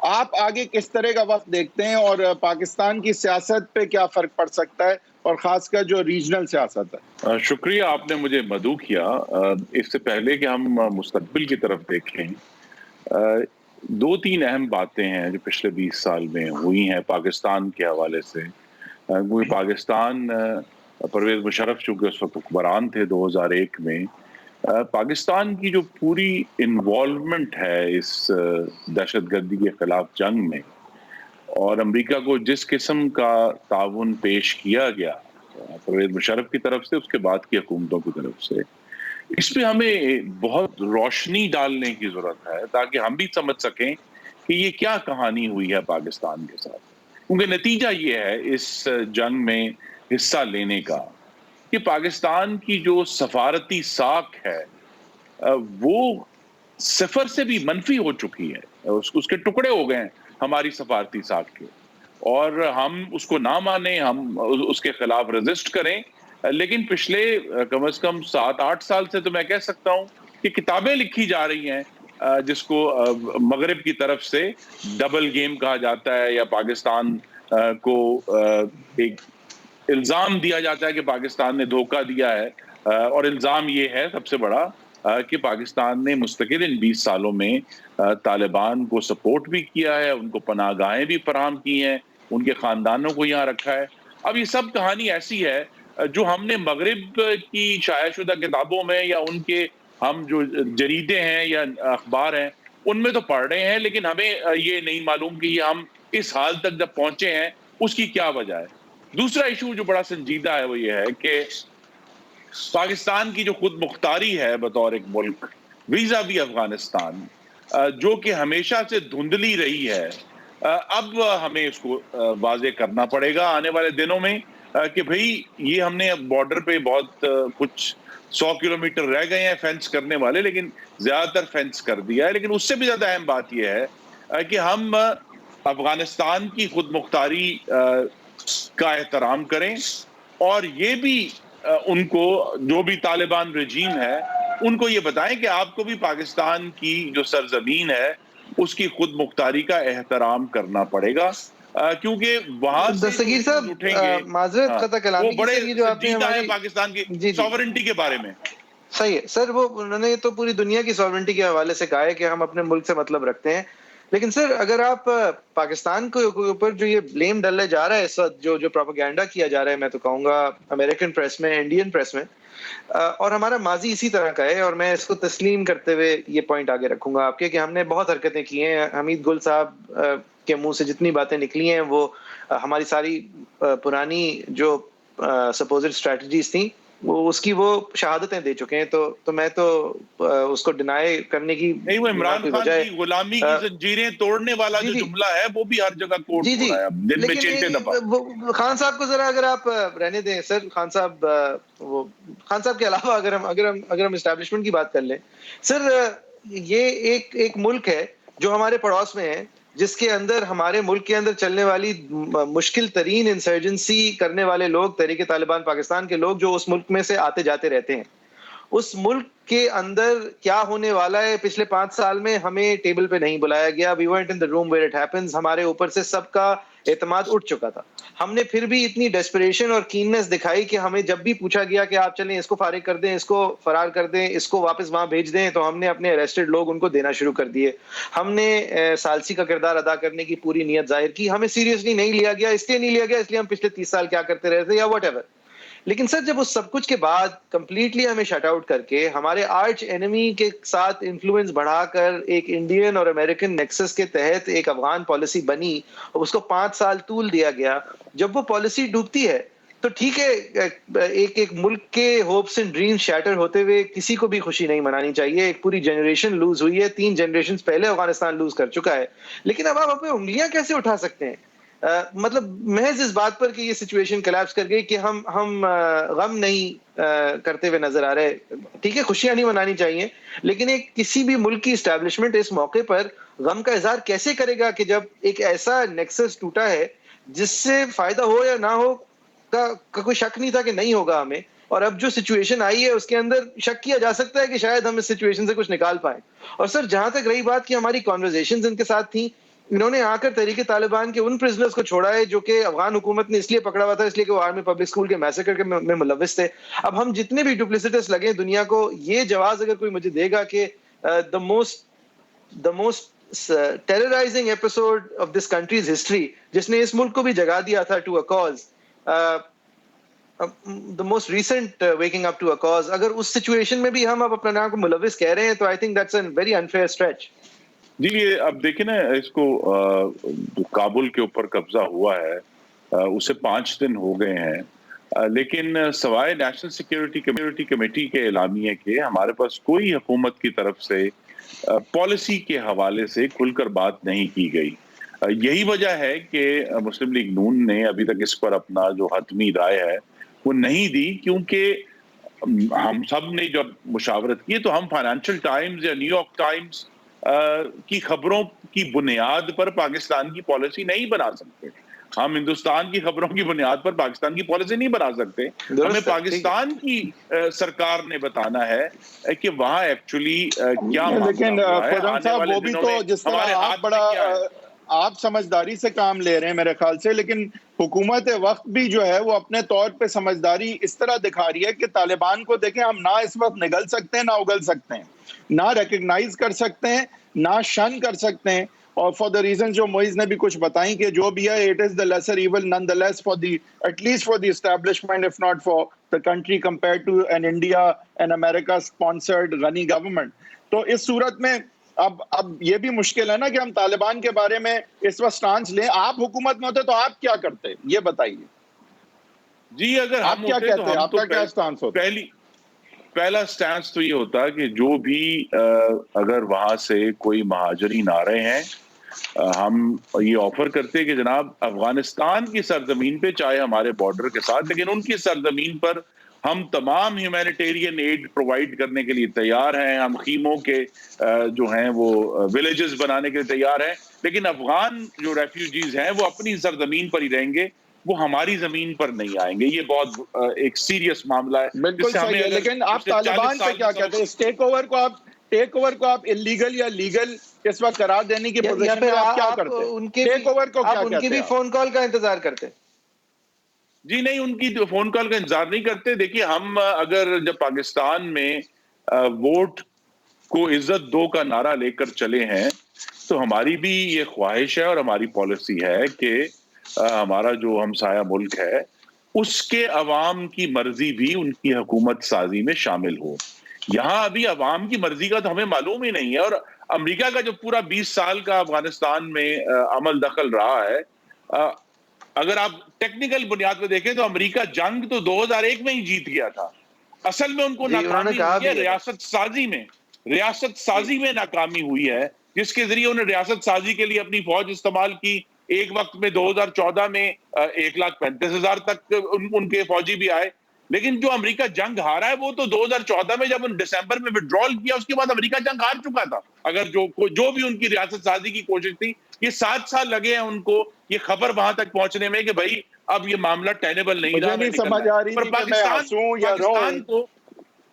آپ آگے کس طرح کا وقت دیکھتے ہیں اور پاکستان کی سیاست پہ کیا فرق پڑ سکتا ہے, اور خاص کر جو ریجنل سیاست ہے؟ شکریہ, آپ نے مجھے مدعو کیا. اس سے پہلے کہ ہم مستقبل کی طرف دیکھیں, 2-3 اہم باتیں ہیں جو پچھلے 20 سال میں ہوئی ہیں پاکستان کے حوالے سے. پاکستان, پرویز مشرف چونکہ اس وقت حکمران تھے 2001 میں, پاکستان کی جو پوری انوالومنٹ ہے اس دہشت گردی کے خلاف جنگ میں, اور امریکہ کو جس قسم کا تعاون پیش کیا گیا پرویز مشرف کی طرف سے, اس کے بعد کی حکومتوں کی طرف سے, اس پہ ہمیں بہت روشنی ڈالنے کی ضرورت ہے تاکہ ہم بھی سمجھ سکیں کہ یہ کیا کہانی ہوئی ہے پاکستان کے ساتھ. کیونکہ نتیجہ یہ ہے اس جنگ میں حصہ لینے کا کہ پاکستان کی جو سفارتی ساکھ ہے وہ 0 سے بھی منفی ہو چکی ہے, اس کے ٹکڑے ہو گئے ہیں ہماری سفارتی ساکھ کے, اور ہم اس کو نہ مانیں, ہم اس کے خلاف ریزسٹ کریں, لیکن پچھلے کم از کم 7-8 سال سے تو میں کہہ سکتا ہوں کہ کتابیں لکھی جا رہی ہیں جس کو مغرب کی طرف سے ڈبل گیم کہا جاتا ہے, یا پاکستان کو ایک الزام دیا جاتا ہے کہ پاکستان نے دھوکہ دیا ہے. اور الزام یہ ہے سب سے بڑا کہ پاکستان نے مستقل ان 20 سالوں میں طالبان کو سپورٹ بھی کیا ہے, ان کو پناہ گاہیں بھی فراہم کی ہیں, ان کے خاندانوں کو یہاں رکھا ہے. اب یہ سب کہانی ایسی ہے جو ہم نے مغرب کی شائع شدہ کتابوں میں یا ان کے ہم جو جریدے ہیں یا اخبار ہیں ان میں تو پڑھ رہے ہیں، لیکن ہمیں یہ نہیں معلوم کہ یہ ہم اس حال تک جب پہنچے ہیں اس کی کیا وجہ ہے۔ دوسرا ایشو جو بڑا سنجیدہ ہے وہ یہ ہے کہ پاکستان کی جو خود مختاری ہے بطور ایک ملک ویزا بھی افغانستان، جو کہ ہمیشہ سے دھندلی رہی ہے، اب ہمیں اس کو واضح کرنا پڑے گا آنے والے دنوں میں کہ بھئی یہ ہم نے بارڈر پہ بہت کچھ 100 کلومیٹر رہ گئے ہیں فینس کرنے والے، لیکن زیادہ تر فینس کر دیا ہے۔ لیکن اس سے بھی زیادہ اہم بات یہ ہے کہ ہم افغانستان کی خود مختاری کا احترام کریں، اور یہ بھی ان کو جو بھی طالبان رجیم ہے ان کو یہ بتائیں کہ آپ کو بھی پاکستان کی جو سرزمین ہے اس کی خود مختاری کا احترام کرنا پڑے گا، کیونکہ وہاں سے دستگیر صاحب اٹھیں گے معذرت قطع کلامی وہ بڑے کی، جو آپ نے سنجیدہ ہماری ہیں پاکستان کی جی سوورنٹی کے بارے میں۔ صحیح ہے سر، وہ انہوں نے تو پوری دنیا کی سوورنٹی کے حوالے سے کہا ہے کہ ہم اپنے ملک سے مطلب رکھتے ہیں، لیکن سر اگر آپ پاکستان کے اوپر جو یہ بلیم ڈالے جا رہا ہے اس وقت، جو پروپیگنڈا کیا جا رہا ہے، میں تو کہوں گا امریکن پریس میں، انڈین پریس میں، اور ہمارا ماضی اسی طرح کا ہے، اور میں اس کو تسلیم کرتے ہوئے یہ پوائنٹ آگے رکھوں گا آپ کے کہ ہم نے بہت حرکتیں کی ہیں۔ حمید گل صاحب کے منہ سے جتنی باتیں نکلی ہیں وہ ہماری ساری پرانی جو سپوزڈ اسٹریٹجیز تھیں وہ اس کی وہ شہادتیں دے چکے ہیں، تو میں تو اس کو ڈینائی کرنے کی نہیں، وہ عمران خان کی غلامی کی زنجیریں توڑنے والا جو جملہ ہے وہ بھی ہر جگہ کوٹ ہو رہا ہے دل میں چلتے دبا۔ خان صاحب کو ذرا اگر آپ رہنے دیں سر، خان صاحب کے علاوہ اگر ہم اسٹیبلشمنٹ کی بات کر لیں سر، یہ ایک ملک ہے جو ہمارے پڑوس میں ہے، جس کے اندر ہمارے ملک کے اندر چلنے والی مشکل ترین انسرجنسی کرنے والے لوگ تحریک طالبان پاکستان کے لوگ جو اس ملک میں سے آتے جاتے رہتے ہیں۔ اس ملک کے اندر کیا ہونے والا ہے پچھلے 5 سال میں ہمیں ٹیبل پہ نہیں بلایا گیا۔ We weren't in the room where it happens۔ ہمارے اوپر سے سب کا اعتماد اٹھ چکا تھا، ہم نے پھر بھی اتنی ڈیسپریشن اور کیننس دکھائی کہ ہمیں جب بھی پوچھا گیا کہ آپ چلیں اس کو فارغ کر دیں، اس کو فرار کر دیں، اس کو واپس وہاں بھیج دیں، تو ہم نے اپنے اریسٹڈ لوگ ان کو دینا شروع کر دیے۔ ہم نے ثالثی کا کردار ادا کرنے کی پوری نیت ظاہر کی، ہمیں سیریسلی نہیں لیا گیا، اس لیے نہیں لیا گیا اس لیے ہم پچھلے 30 سال کیا کرتے رہے تھے یا واٹ ایور۔ لیکن سر جب اس سب کچھ کے بعد کمپلیٹلی ہمیں شٹ آؤٹ کر کے ہمارے آرچ اینیمی کے ساتھ انفلوئنس بڑھا کر ایک انڈین اور امریکن نیکسس کے تحت ایک افغان پالیسی بنی اور اس کو 5 سال طول دیا گیا، جب وہ پالیسی ڈوبتی ہے تو ٹھیک ہے، ایک ملک کے ہوپس اینڈ ڈریمز شیٹر ہوتے ہوئے کسی کو بھی خوشی نہیں منانی چاہیے۔ ایک پوری جنریشن لوز ہوئی ہے، 3 جنریشنز پہلے افغانستان لوز کر چکا ہے، لیکن اب آپ اپنے انگلیاں کیسے اٹھا سکتے ہیں؟ مطلب محض اس بات پر کہ یہ سچویشن کلیپس کر گئی کہ ہم غم نہیں کرتے ہوئے نظر آ رہے۔ ٹھیک ہے، خوشیاں نہیں منانی چاہیے، لیکن ایک کسی بھی ملک کی اسٹیبلشمنٹ اس موقع پر غم کا اظہار کیسے کرے گا کہ جب ایک ایسا نیکسس ٹوٹا ہے جس سے فائدہ ہو یا نہ ہو کا کوئی شک نہیں تھا کہ نہیں ہوگا ہمیں، اور اب جو سچویشن آئی ہے اس کے اندر شک کیا جا سکتا ہے کہ شاید ہم اس سچویشن سے کچھ نکال پائیں۔ اور سر جہاں تک رہی بات کہ ہماری کانورزیشنز ان کے ساتھ تھیں، انہوں نے آ کر تحریک طالبان کے ان پرزنرز کو چھوڑا ہے جو کہ افغان حکومت نے اس لیے پکڑا ہوا تھا اس لیے کہ وہ آرمی پبلک اسکول کے میسیکر میں ملوث تھے۔ اب ہم جتنے بھی ڈپلیسٹس لگے دنیا کو، یہ جواز اگر کوئی مجھے دے گا کہ the most terrorizing episode of this country's history جس نے اس ملک کو بھی جگا دیا تھا to a cause, the most recent waking up to a cause، اگر اس سچویشن میں بھی ہم اب اپنا نام کو ملوث کہہ رہے ہیں تو I think that's a very unfair stretch۔ جی یہ اب دیکھیں نا، اس کو جو کابل کے اوپر قبضہ ہوا ہے اسے 5 دن ہو گئے ہیں، لیکن سوائے نیشنل سیکیورٹی کمیٹی کے اعلامیے کے ہمارے پاس کوئی حکومت کی طرف سے پالیسی کے حوالے سے کھل کر بات نہیں کی گئی۔ یہی وجہ ہے کہ مسلم لیگ نون نے ابھی تک اس پر اپنا جو حتمی رائے ہے وہ نہیں دی، کیونکہ ہم سب نے جب مشاورت کی تو ہم فائنینشیل ٹائمز یا نیو یارک ٹائمز کی خبروں کی بنیاد پر پاکستان کی پالیسی نہیں بنا سکتے، ہم ہندوستان کی خبروں کی بنیاد پر پاکستان کی پالیسی نہیں بنا سکتے۔ ہمیں پاکستان کی سرکار نے بتانا ہے کہ وہاں ایکچولی کیا لیکن فیضان صاحب وہ بھی تو جس طرح آپ سمجھداری سے کام لے رہے ہیں میرے خیال سے، لیکن حکومت وقت بھی جو ہے وہ اپنے طور پہ سمجھداری اس طرح دکھا رہی ہے کہ طالبان کو دیکھیں ہم نہ اس وقت نگل سکتے ہیں نہ اگل سکتے ہیں، نہ ریکگنائز کر سکتے ہیں نہ شن کر سکتے ہیں، اور فار دا ریزن جو موئز نے بھی کچھ بتائیں کہ جو بھی ہے it is the lesser evil none the less for the at least for the establishment if not for the country compare to in India and America sponsored running government. تو اس صورت میں اب یہ بھی مشکل ہے نا کہ ہم طالبان کے بارے میں اس وقت سٹانس لیں. آپ حکومت میں ہوتے تو آپ کیا کرتے یہ بتائیے. جی اگر آپ کیا کہتے ہیں, آپ کا کیا سٹانس ہوتا؟ پہلا سٹانس تو یہ ہوتا کہ جو بھی اگر وہاں سے کوئی مہاجرین آ رہے ہیں ہم یہ آفر کرتے کہ جناب افغانستان کی سرزمین پہ چاہے ہمارے بارڈر کے ساتھ لیکن ان کی سرزمین پر ہم تمام ہیومینیٹیرین ایڈ پرووائڈ کرنے کے لیے تیار ہیں. ہم خیموں کے جو ہیں وہ ولیجز بنانے کے لیے تیار ہیں لیکن افغان جو ریفیوجیز ہیں وہ اپنی سرزمین پر ہی رہیں گے, وہ ہماری زمین پر نہیں آئیں گے. یہ بہت ایک سیریس معاملہ ہے. بالکل صحیح ہے, لیکن آپ طالبان پہ کیا کہتے ہیں؟ ٹیک اوور کو آپ انلیگل یا لیگل اس وقت قرار دینے کی پوزیشن میں آپ کیا کرتے ہیں؟ ٹیک اوور کو کیا کہتے ہیں؟ ان کی بھی فون کال کا انتظار کرتے؟ جی نہیں, ان کی فون کال کا انتظار نہیں کرتے. دیکھیے ہم اگر جب پاکستان میں ووٹ کو عزت دو کا نعرہ لے کر چلے ہیں تو ہماری بھی یہ خواہش ہے اور ہماری پالیسی ہے کہ ہمارا جو ہمسایہ ملک ہے اس کے عوام کی مرضی بھی ان کی حکومت سازی میں شامل ہو. یہاں ابھی عوام کی مرضی کا تو ہمیں معلوم ہی نہیں ہے, اور امریکہ کا جو پورا 20 سال کا افغانستان میں عمل دخل رہا ہے, اگر آپ ٹیکنیکل بنیاد پہ دیکھیں تو امریکہ جنگ تو 2001 میں ہی جیت گیا تھا. اصل میں ان کو ناکامی ہوئی ہے ریاست سازی میں ناکامی ہوئی ہے, جس کے ذریعے انہیں ریاست سازی کے لیے اپنی فوج استعمال کی. ایک وقت میں 2014 میں 1,35,000 تک ان کے فوجی بھی آئے, لیکن جو امریکہ جنگ ہارا ہے وہ تو 2014 میں جب ان دسمبر میں وڈرال کیا اس کے بعد امریکہ جنگ ہار چکا تھا. اگر جو بھی ان کی ریاست سازی کی کوشش تھی, یہ 7 سال لگے ہیں ان کو یہ خبر وہاں تک پہنچنے میں کہ بھائی اب یہ معاملہ ٹینیبل نہیں رہا. مجھے نہیں سمجھ آ رہی تھی کہ میں ہنسوں یا روں.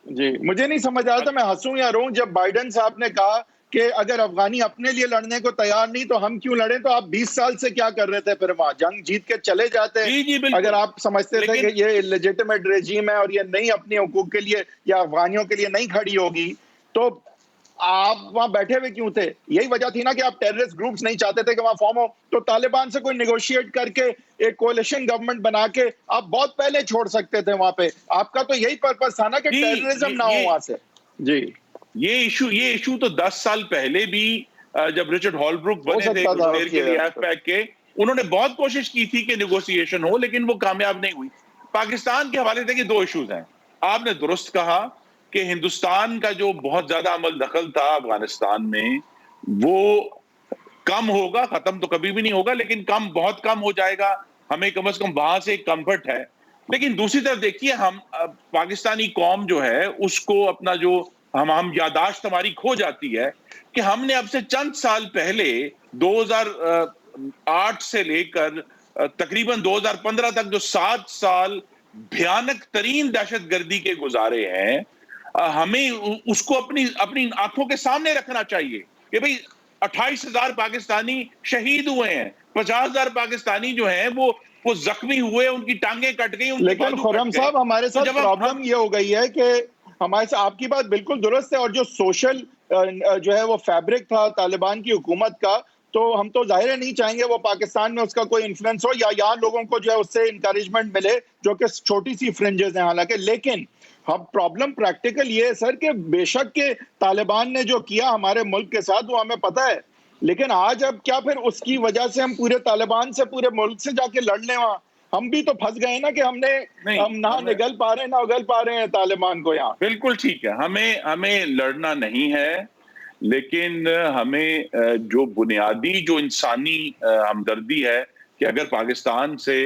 جی مجھے نہیں سمجھ آ رہا تھا میں ہنسوں یا روں جب بائیڈن صاحب نے کہا کہ اگر افغانی اپنے لیے لڑنے کو تیار نہیں تو ہم کیوں لڑیں. تو آپ 20 سال سے کیا کر رہے تھے پھر وہاں؟ جنگ جیت کے چلے جاتے. اگر آپ سمجھتے تھے کہ یہ لیجیٹمیٹ ریجیم ہے اور یہ نہیں اپنے حقوق کے لیے یا افغانیوں کے لیے نہیں کھڑی ہوگی تو آپ وہاں بیٹھے ہوئے کیوں تھے؟ یہی وجہ تھی نا کہ آپ ٹیررسٹ گروپس نہیں چاہتے تھے کہ وہاں فارم ہو. تو طالبان سے کوئی نیگوشیٹ کر کے ایک کولیشن گورنمنٹ بنا کے آپ بہت پہلے چھوڑ سکتے تھے وہاں پہ. آپ کا تو یہی پرپس تھا نا کہ ٹیررزم نہ ہو وہاں سے. جی یہ ایشو تو 10 سال پہلے بھی جب رچرڈ ہالبروک بنے تھے کے لیے ایف پیک کے, انہوں نے بہت کوشش کی تھی کہ نیگوسیشن ہو لیکن وہ کامیاب نہیں ہوئی. پاکستان کے حوالے سے 2 ایشوز ہیں. آپ نے درست کہا کہ ہندوستان کا جو بہت زیادہ عمل دخل تھا افغانستان میں وہ کم ہوگا, ختم تو کبھی بھی نہیں ہوگا لیکن بہت کم ہو جائے گا. ہمیں کم از کم وہاں سے ایک کمفرٹ ہے. لیکن دوسری طرف دیکھیے ہم پاکستانی قوم جو ہے اس کو اپنا جو ہم یاداشت ہماری کھو جاتی ہے کہ ہم نے اب سے چند سال پہلے 2008 سے لے کر تقریباً 2015 تک جو 7 سال بھیانک ترین دہشت گردی کے گزارے ہیں, ہمیں اس کو اپنی آنکھوں کے سامنے رکھنا چاہیے کہ بھئی 28,000 پاکستانی شہید ہوئے ہیں, 50,000 پاکستانی جو ہیں وہ زخمی ہوئے, ان کی ٹانگیں کٹ گئی. لیکن خرم صاحب ہمارے ساتھ پرابلم یہ ہو گئی ہے کہ ہمارے سے آپ کی بات بالکل درست ہے, اور جو سوشل جو ہے وہ فیبرک تھا طالبان کی حکومت کا, تو ہم تو ظاہر ہے نہیں چاہیں گے وہ پاکستان میں اس کا کوئی انفلوئنس ہو یا یہاں لوگوں کو جو ہے اس سے انکریجمنٹ ملے جو کہ چھوٹی سی فرنجز ہیں حالانکہ. لیکن اب پرابلم پریکٹیکل یہ ہے سر کہ بے شک کہ طالبان نے جو کیا ہمارے ملک کے ساتھ وہ ہمیں پتہ ہے, لیکن آج اب کیا پھر اس کی وجہ سے ہم پورے طالبان سے پورے ملک سے جا کے لڑ لیں وہاں؟ ہم بھی تو پھنس گئے نا کہ ہم نہ نگل پا رہے ہیں نہ اگل پا رہے ہیں طالبان کو یہاں. بالکل ٹھیک ہے, ہمیں لڑنا نہیں ہے, لیکن ہمیں جو بنیادی جو انسانی ہمدردی ہے کہ اگر پاکستان سے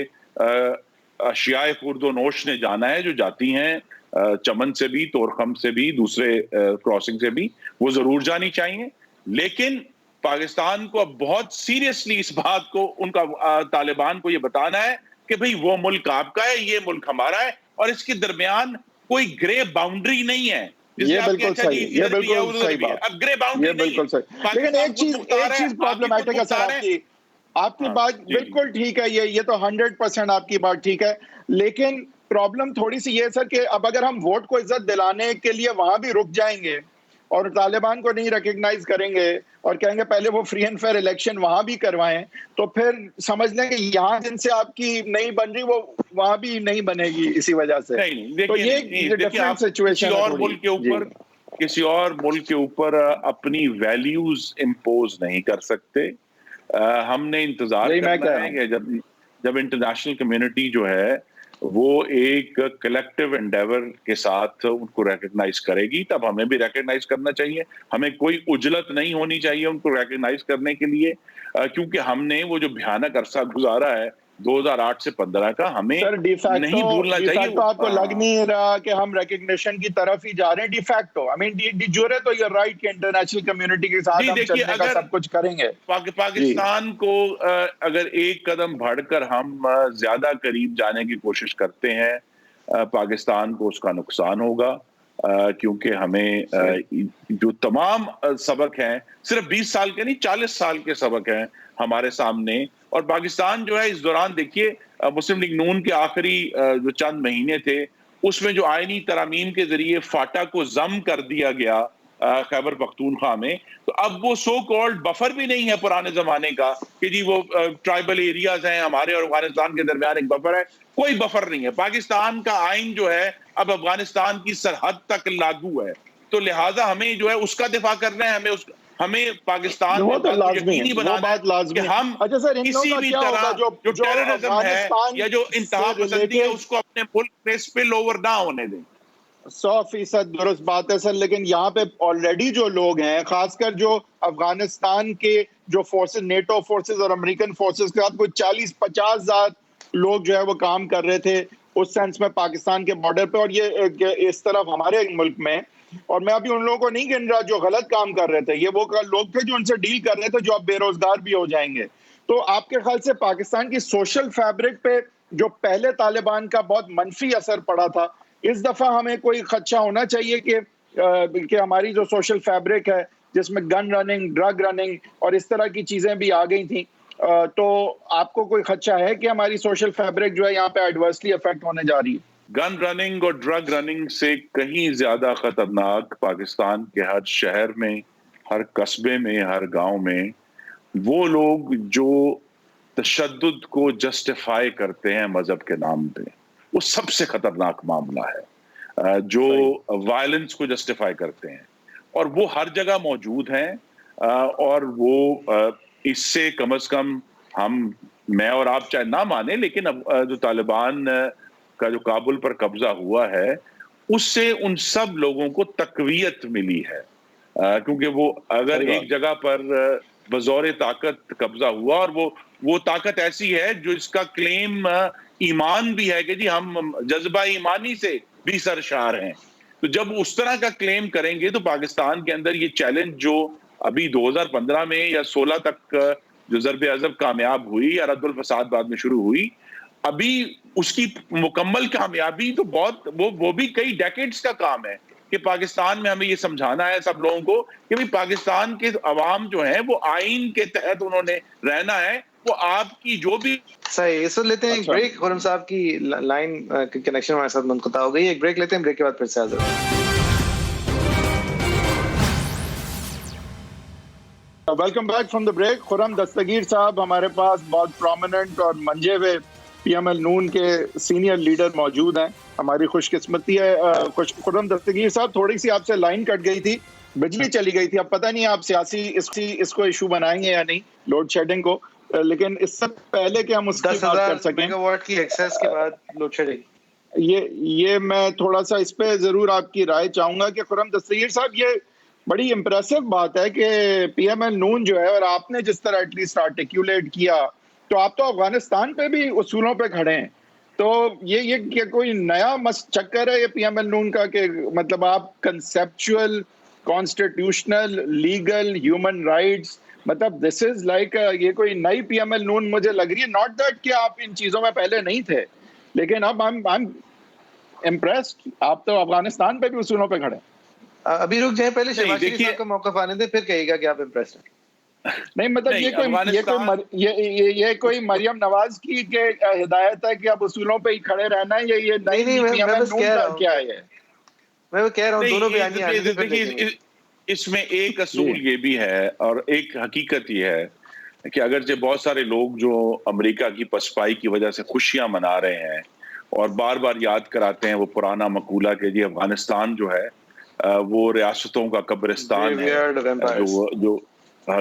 اشیاء خورد و نوش نے جانا ہے جو جاتی ہیں چمن سے بھی, طورخم سے بھی, دوسرے کراسنگ سے بھی, وہ ضرور جانی چاہیے. لیکن پاکستان کو اب بہت سیریسلی اس بات کو ان کا طالبان کو یہ بتانا ہے کہ بھئی وہ ملک آپ کا ہے, یہ ملک ہمارا ہے, اور اس کے درمیان کوئی گرے باؤنڈری نہیں ہے. یہ بالکل صحیح, یہ بالکل صحیح بات, یہ بالکل صحیح. لیکن ایک چیز پرابلمٹک ہے سر, آپ کی بات بالکل ٹھیک ہے, یہ تو 100% آپ کی بات ٹھیک ہے, لیکن پرابلم تھوڑی سی یہ ہے سر کہ اب اگر ہم ووٹ کو عزت دلانے کے لیے وہاں بھی رک جائیں گے اور طالبان کو نہیں ریکگنائز کریں گے اور کہیں گے پہلے وہ فری اینڈ فیئر الیکشن وہاں بھی کروائیں, تو پھر سمجھ لیں کہ یہاں جن سے آپ کی نہیں بن رہی وہ وہاں بھی نہیں بنے گی اسی وجہ سے. تو یہ ڈفرینٹ سچویشن ہے. کسی اور ملک کے اوپر اپنی ویلیوز امپوز نہیں کر سکتے. ہم نے انتظار کرنا ہے کہ جب انٹرنیشنل کمیونٹی جو ہے وہ ایک کلیکٹیو انڈیور کے ساتھ ان کو ریکگنائز کرے گی, تب ہمیں بھی ریکگنائز کرنا چاہیے. ہمیں کوئی عجلت نہیں ہونی چاہیے ان کو ریکگنائز کرنے کے لیے, کیونکہ ہم نے وہ جو بھیانک عرصہ گزارا ہے 2008 سے 15 کا, ہمیں نہیں بھولنا چاہیے. آپ کو لگ نہیں رہا کہ ہم ریکگنیشن کی طرف ہی جا رہے ہیں ڈی فیکٹو؟ ڈی جورے تو یہ رائٹ کہ انٹرنیشنل کمیونٹی کے ساتھ ہم چلنے کا سب کچھ کریں گے. پاکستان کو اگر ایک قدم بڑھ کر ہم زیادہ قریب جانے کی کوشش کرتے ہیں, پاکستان کو اس کا نقصان ہوگا, کیونکہ ہمیں جو تمام سبق ہیں, صرف 20 سال کے نہیں 40 سال کے سبق ہیں ہمارے سامنے. اور پاکستان جو ہے اس دوران دیکھیے مسلم لیگ نون کے آخری جو چند مہینے تھے اس میں جو آئینی ترامیم کے ذریعے فاٹا کو ضم کر دیا گیا خیبر پختونخوا میں, تو اب وہ سو کالڈ بفر بھی نہیں ہے پرانے زمانے کا کہ جی وہ ٹرائبل ایریاز ہیں ہمارے اور افغانستان کے درمیان ایک بفر ہے. کوئی بفر نہیں ہے. پاکستان کا آئین جو ہے اب افغانستان کی سرحد تک لاگو ہے, تو لہٰذا ہمیں جو ہے اس کا دفاع کرنا ہے. ہمیں پاکستان میں یقینی بنانا ہے کہ ہم کسی بھی طرح جو ٹیررزم ہے یا جو انتہا پسندی ہے اس کو اپنے ملک میں سپل اوور نہ ہونے دیں. 100% درست بات ہے سر, لیکن یہاں پہ آلریڈی جو لوگ ہیں, خاص کر جو افغانستان کے جو فورسز, نیٹو فورسز اور امریکن فورسز کے ساتھ کوئی 40-50 ہزار لوگ جو ہے وہ کام کر رہے تھے اس سینس میں پاکستان کے بارڈر پہ, اور یہ اس طرف ہمارے ملک میں. اور میں ابھی ان لوگوں کو نہیں گن رہا جو غلط کام کر رہے تھے, یہ وہ لوگ تھے جو ان سے ڈیل کر رہے تھے جو اب بے روزگار بھی ہو جائیں گے. تو آپ کے خیال سے پاکستان کی سوشل فیبرک پہ جو پہلے طالبان کا بہت منفی اثر پڑا تھا, اس دفعہ ہمیں کوئی خدشہ ہونا چاہیے کہ ہماری جو سوشل فیبرک ہے جس میں گن رننگ, ڈرگ رننگ اور اس طرح کی چیزیں بھی آ گئی تھیں, تو آپ کو کوئی خدشہ ہے کہ ہماری سوشل فیبرک جو ہے یہاں پہ ایڈورسلی افیکٹ ہونے جا رہی ہے؟ گن رننگ اور ڈرگ رننگ سے کہیں زیادہ خطرناک پاکستان کے ہر شہر میں, ہر قصبے میں, ہر گاؤں میں وہ لوگ جو تشدد کو جسٹیفائی کرتے ہیں مذہب کے نام پہ, وہ سب سے خطرناک معاملہ ہے. جو وائلنس کو جسٹیفائی کرتے ہیں, اور وہ ہر جگہ موجود ہیں, اور وہ اس سے کم از کم میں اور آپ چاہے نہ مانیں, لیکن جو طالبان کا جو کابل پر قبضہ ہوا ہے اس سے ان سب لوگوں کو تقویت ملی ہے, کیونکہ وہ اگر ایک جگہ پر بزور طاقت قبضہ ہوا, اور وہ طاقت ایسی ہے جو اس کا کلیم ایمان بھی ہے کہ جی ہم جذبہ ایمانی سے بھی سرشار ہیں, تو جب اس طرح کا کلیم کریں گے تو پاکستان کے اندر یہ چیلنج جو ابھی 2015 میں یا 16 تک جو ضرب عضب کامیاب ہوئی یا رد الفساد بعد میں شروع ہوئی, ابھی اس کی مکمل کامیابی تو بہت وہ بھی کئی ڈیکیڈز کا کام ہے کہ پاکستان میں ہمیں یہ سمجھانا ہے سب لوگوں کو کہ بھی پاکستان کے عوام جو ہیں وہ آئین کے تحت انہوں نے رہنا ہے. وہ آپ کی جو بھی صحیح. اس وقت لیتے ہیں ایک بریک. خرم صاحب کی لائن کنیکشن ہمارے ساتھ منقطع ہو گئی. ایک بریک لیتے ہیں, بریک کے بعد پھر سے حاضر ہیں. Welcome back from the break. Khurram Dastgir صاحب ہمارے پاس بہت پرومیننٹ اور منجے ہوئے پی ایم ایل نون کے سینئر لیڈر موجود ہیں. ہماری خوش قسمتی ہے. خرم دستگیر صاحب, تھوڑی سی آپ سے لائن کٹ گئی تھی, بجلی چلی گئی تھی. اب پتہ نہیں آپ سیاسی اس کو ایشو بنائیں گے یا نہیں, لوڈ شیڈنگ کو, لیکن اس سے پہلے کہ ہم اس کی بات کر سکیں 10,000 میگا واٹ کی ایکسس کے بعد لوڈ شیڈنگ, یہ میں تھوڑا سا اس پہ ضرور آپ کی رائے چاہوں گا کہ خرم دستگیر صاحب یہ بڑی امپریسو بات ہے کہ پی ایم ایل نون جو ہے, اور آپ نے جس طرح ایٹ لیسٹ آرٹیکیولیٹ کیا, تو آپ تو افغانستان پہ بھی اصولوں پہ کھڑے ہیں. تو یہ کوئی نیا چکر ہے یہ پی ایم ایل نون کا, کہ مطلب آپ conceptual, constitutional, legal, human rights, مطلب دس از لائک یہ کوئی نئی پی ایم ایل نون مجھے لگ رہی ہے. ناٹ دیٹ کہ آپ ان چیزوں میں پہلے نہیں تھے, لیکن اب I'm امپریسڈ, آپ تو افغانستان پہ بھی اصولوں پہ کھڑے ہیں. ابھی رک جائیں, پہلے شہباز شریف صاحب کا موقف آنے دیں, پھر کہے گا کہ آپ امپریسڈ ہیں. نہیں مطلب یہ کوئی مریم نواز کی ہدایت ہے کہ اب اصولوں پہ ہی کھڑے رہنا ہے, یہ نہیں, میں بس کہہ رہا ہوں, کیا ہے؟ میں وہ کہہ رہا ہوں دونوں بیانیے. اس میں ایک اصول یہ بھی ہے اور ایک حقیقت یہ ہے کہ اگرچہ بہت سارے لوگ جو امریکہ کی پسپائی کی وجہ سے خوشیاں منا رہے ہیں اور بار بار یاد کراتے ہیں وہ پرانا مقولہ کہ جی افغانستان جو ہے وہ ریاستوں کا قبرستان ہے، جو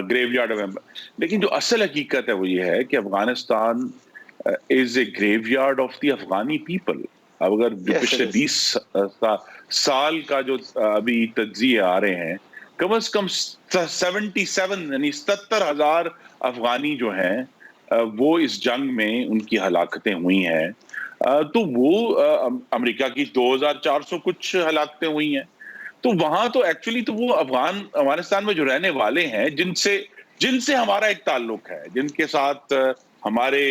گریو یارڈ آف ایمپائر، لیکن جو اصل حقیقت ہے وہ یہ ہے کہ Afghanistan is a graveyard of the Afghani people. اب اگر پچھلے 20 سال کا جو ابھی تجزیے آ رہے ہیں، کم از کم 77 یعنی 77,000 افغانی جو ہیں وہ اس جنگ میں ان کی ہلاکتیں ہوئی ہیں. تو وہ امریکہ کی 2,400 کچھ ہلاکتیں ہوئی ہیں. تو وہاں تو ایکچولی تو وہ افغانستان میں جو رہنے والے ہیں جن سے ہمارا ایک تعلق ہے، جن کے ساتھ ہمارے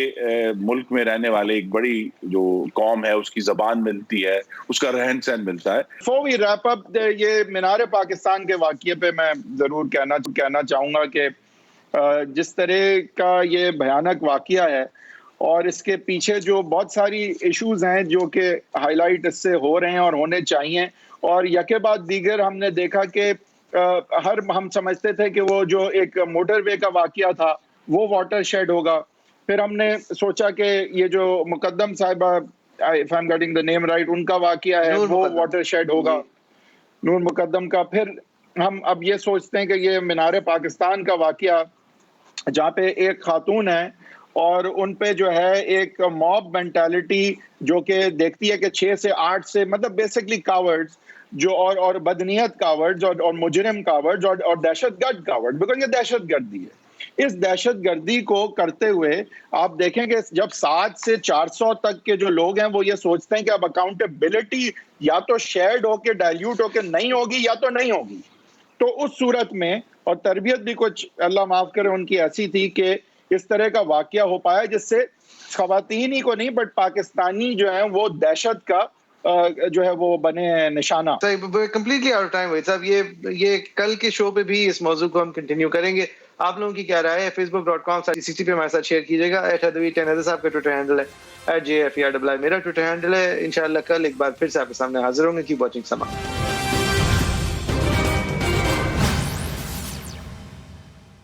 ملک میں رہنے والے ایک بڑی جو قوم ہے اس کی زبان ملتی ہے، اس کا رہن سہن ملتا ہے. Before we wrap up, یہ مینار پاکستان کے واقعے پہ میں ضرور کہنا چاہوں گا کہ جس طرح کا یہ بھیانک واقعہ ہے اور اس کے پیچھے جو بہت ساری ایشوز ہیں جو کہ ہائی لائٹ اس سے ہو رہے ہیں اور ہونے چاہیے، اور یکے بعد دیگر ہم نے دیکھا کہ ہم سمجھتے تھے کہ وہ جو ایک موٹر وے کا واقعہ تھا وہ واٹر شیڈ ہوگا. پھر ہم نے سوچا کہ یہ جو مقدم صاحبہ if I'm getting the name right ان کا واقعہ ہے وہ واٹر شیڈ ہوگا، نور مقدم کا. پھر ہم اب یہ سوچتے ہیں کہ یہ مینار پاکستان کا واقعہ جہاں پہ ایک خاتون ہے اور ان پہ جو ہے ایک موب مینٹالٹی جو کہ دیکھتی ہے کہ 6 سے 8 سے مطلب بیسکلی کاورڈز جو اور بدنیت کاورڈز اور مجرم کاورڈز اور دہشت گرد کاورڈ، بیکاز یہ دہشت گردی ہے. اس دہشت گردی کو کرتے ہوئے آپ دیکھیں کہ جب 700 سے 400 تک کے جو لوگ ہیں وہ یہ سوچتے ہیں کہ اب اکاؤنٹیبلٹی یا تو شیئرڈ ہو کے ڈائلیوٹ ہو کے نہیں ہوگی یا تو نہیں ہوگی. تو اس صورت میں اور تربیت بھی کچھ اللہ معاف کرے ان کی ایسی تھی کہ اس طرح کا واقعہ ہو پایا جس سے خواتین ہی کو نہیں بٹ پاکستانی جو ہیں وہ دہشت کا جو ہے وہ بنے نشانہ. کمپلیٹلی آؤٹ ٹائم ہوئی صاحب. یہ کل کے شو پہ بھی اس موضوع کو ہم کنٹینیو کریں گے. آپ لوگوں کی کیا رائے ہے؟ facebook.com/60 پہ ہمارے ساتھ شیئر کیجیے گا. @10 صاحب کا ٹویٹر ہینڈل ہے، @JFERI میرا ٹویٹر ہینڈل ہے. انشاءاللہ کل ایک بار پھر سے آپ کے سامنے حاضر ہوں گے. کیپ واچنگ سما.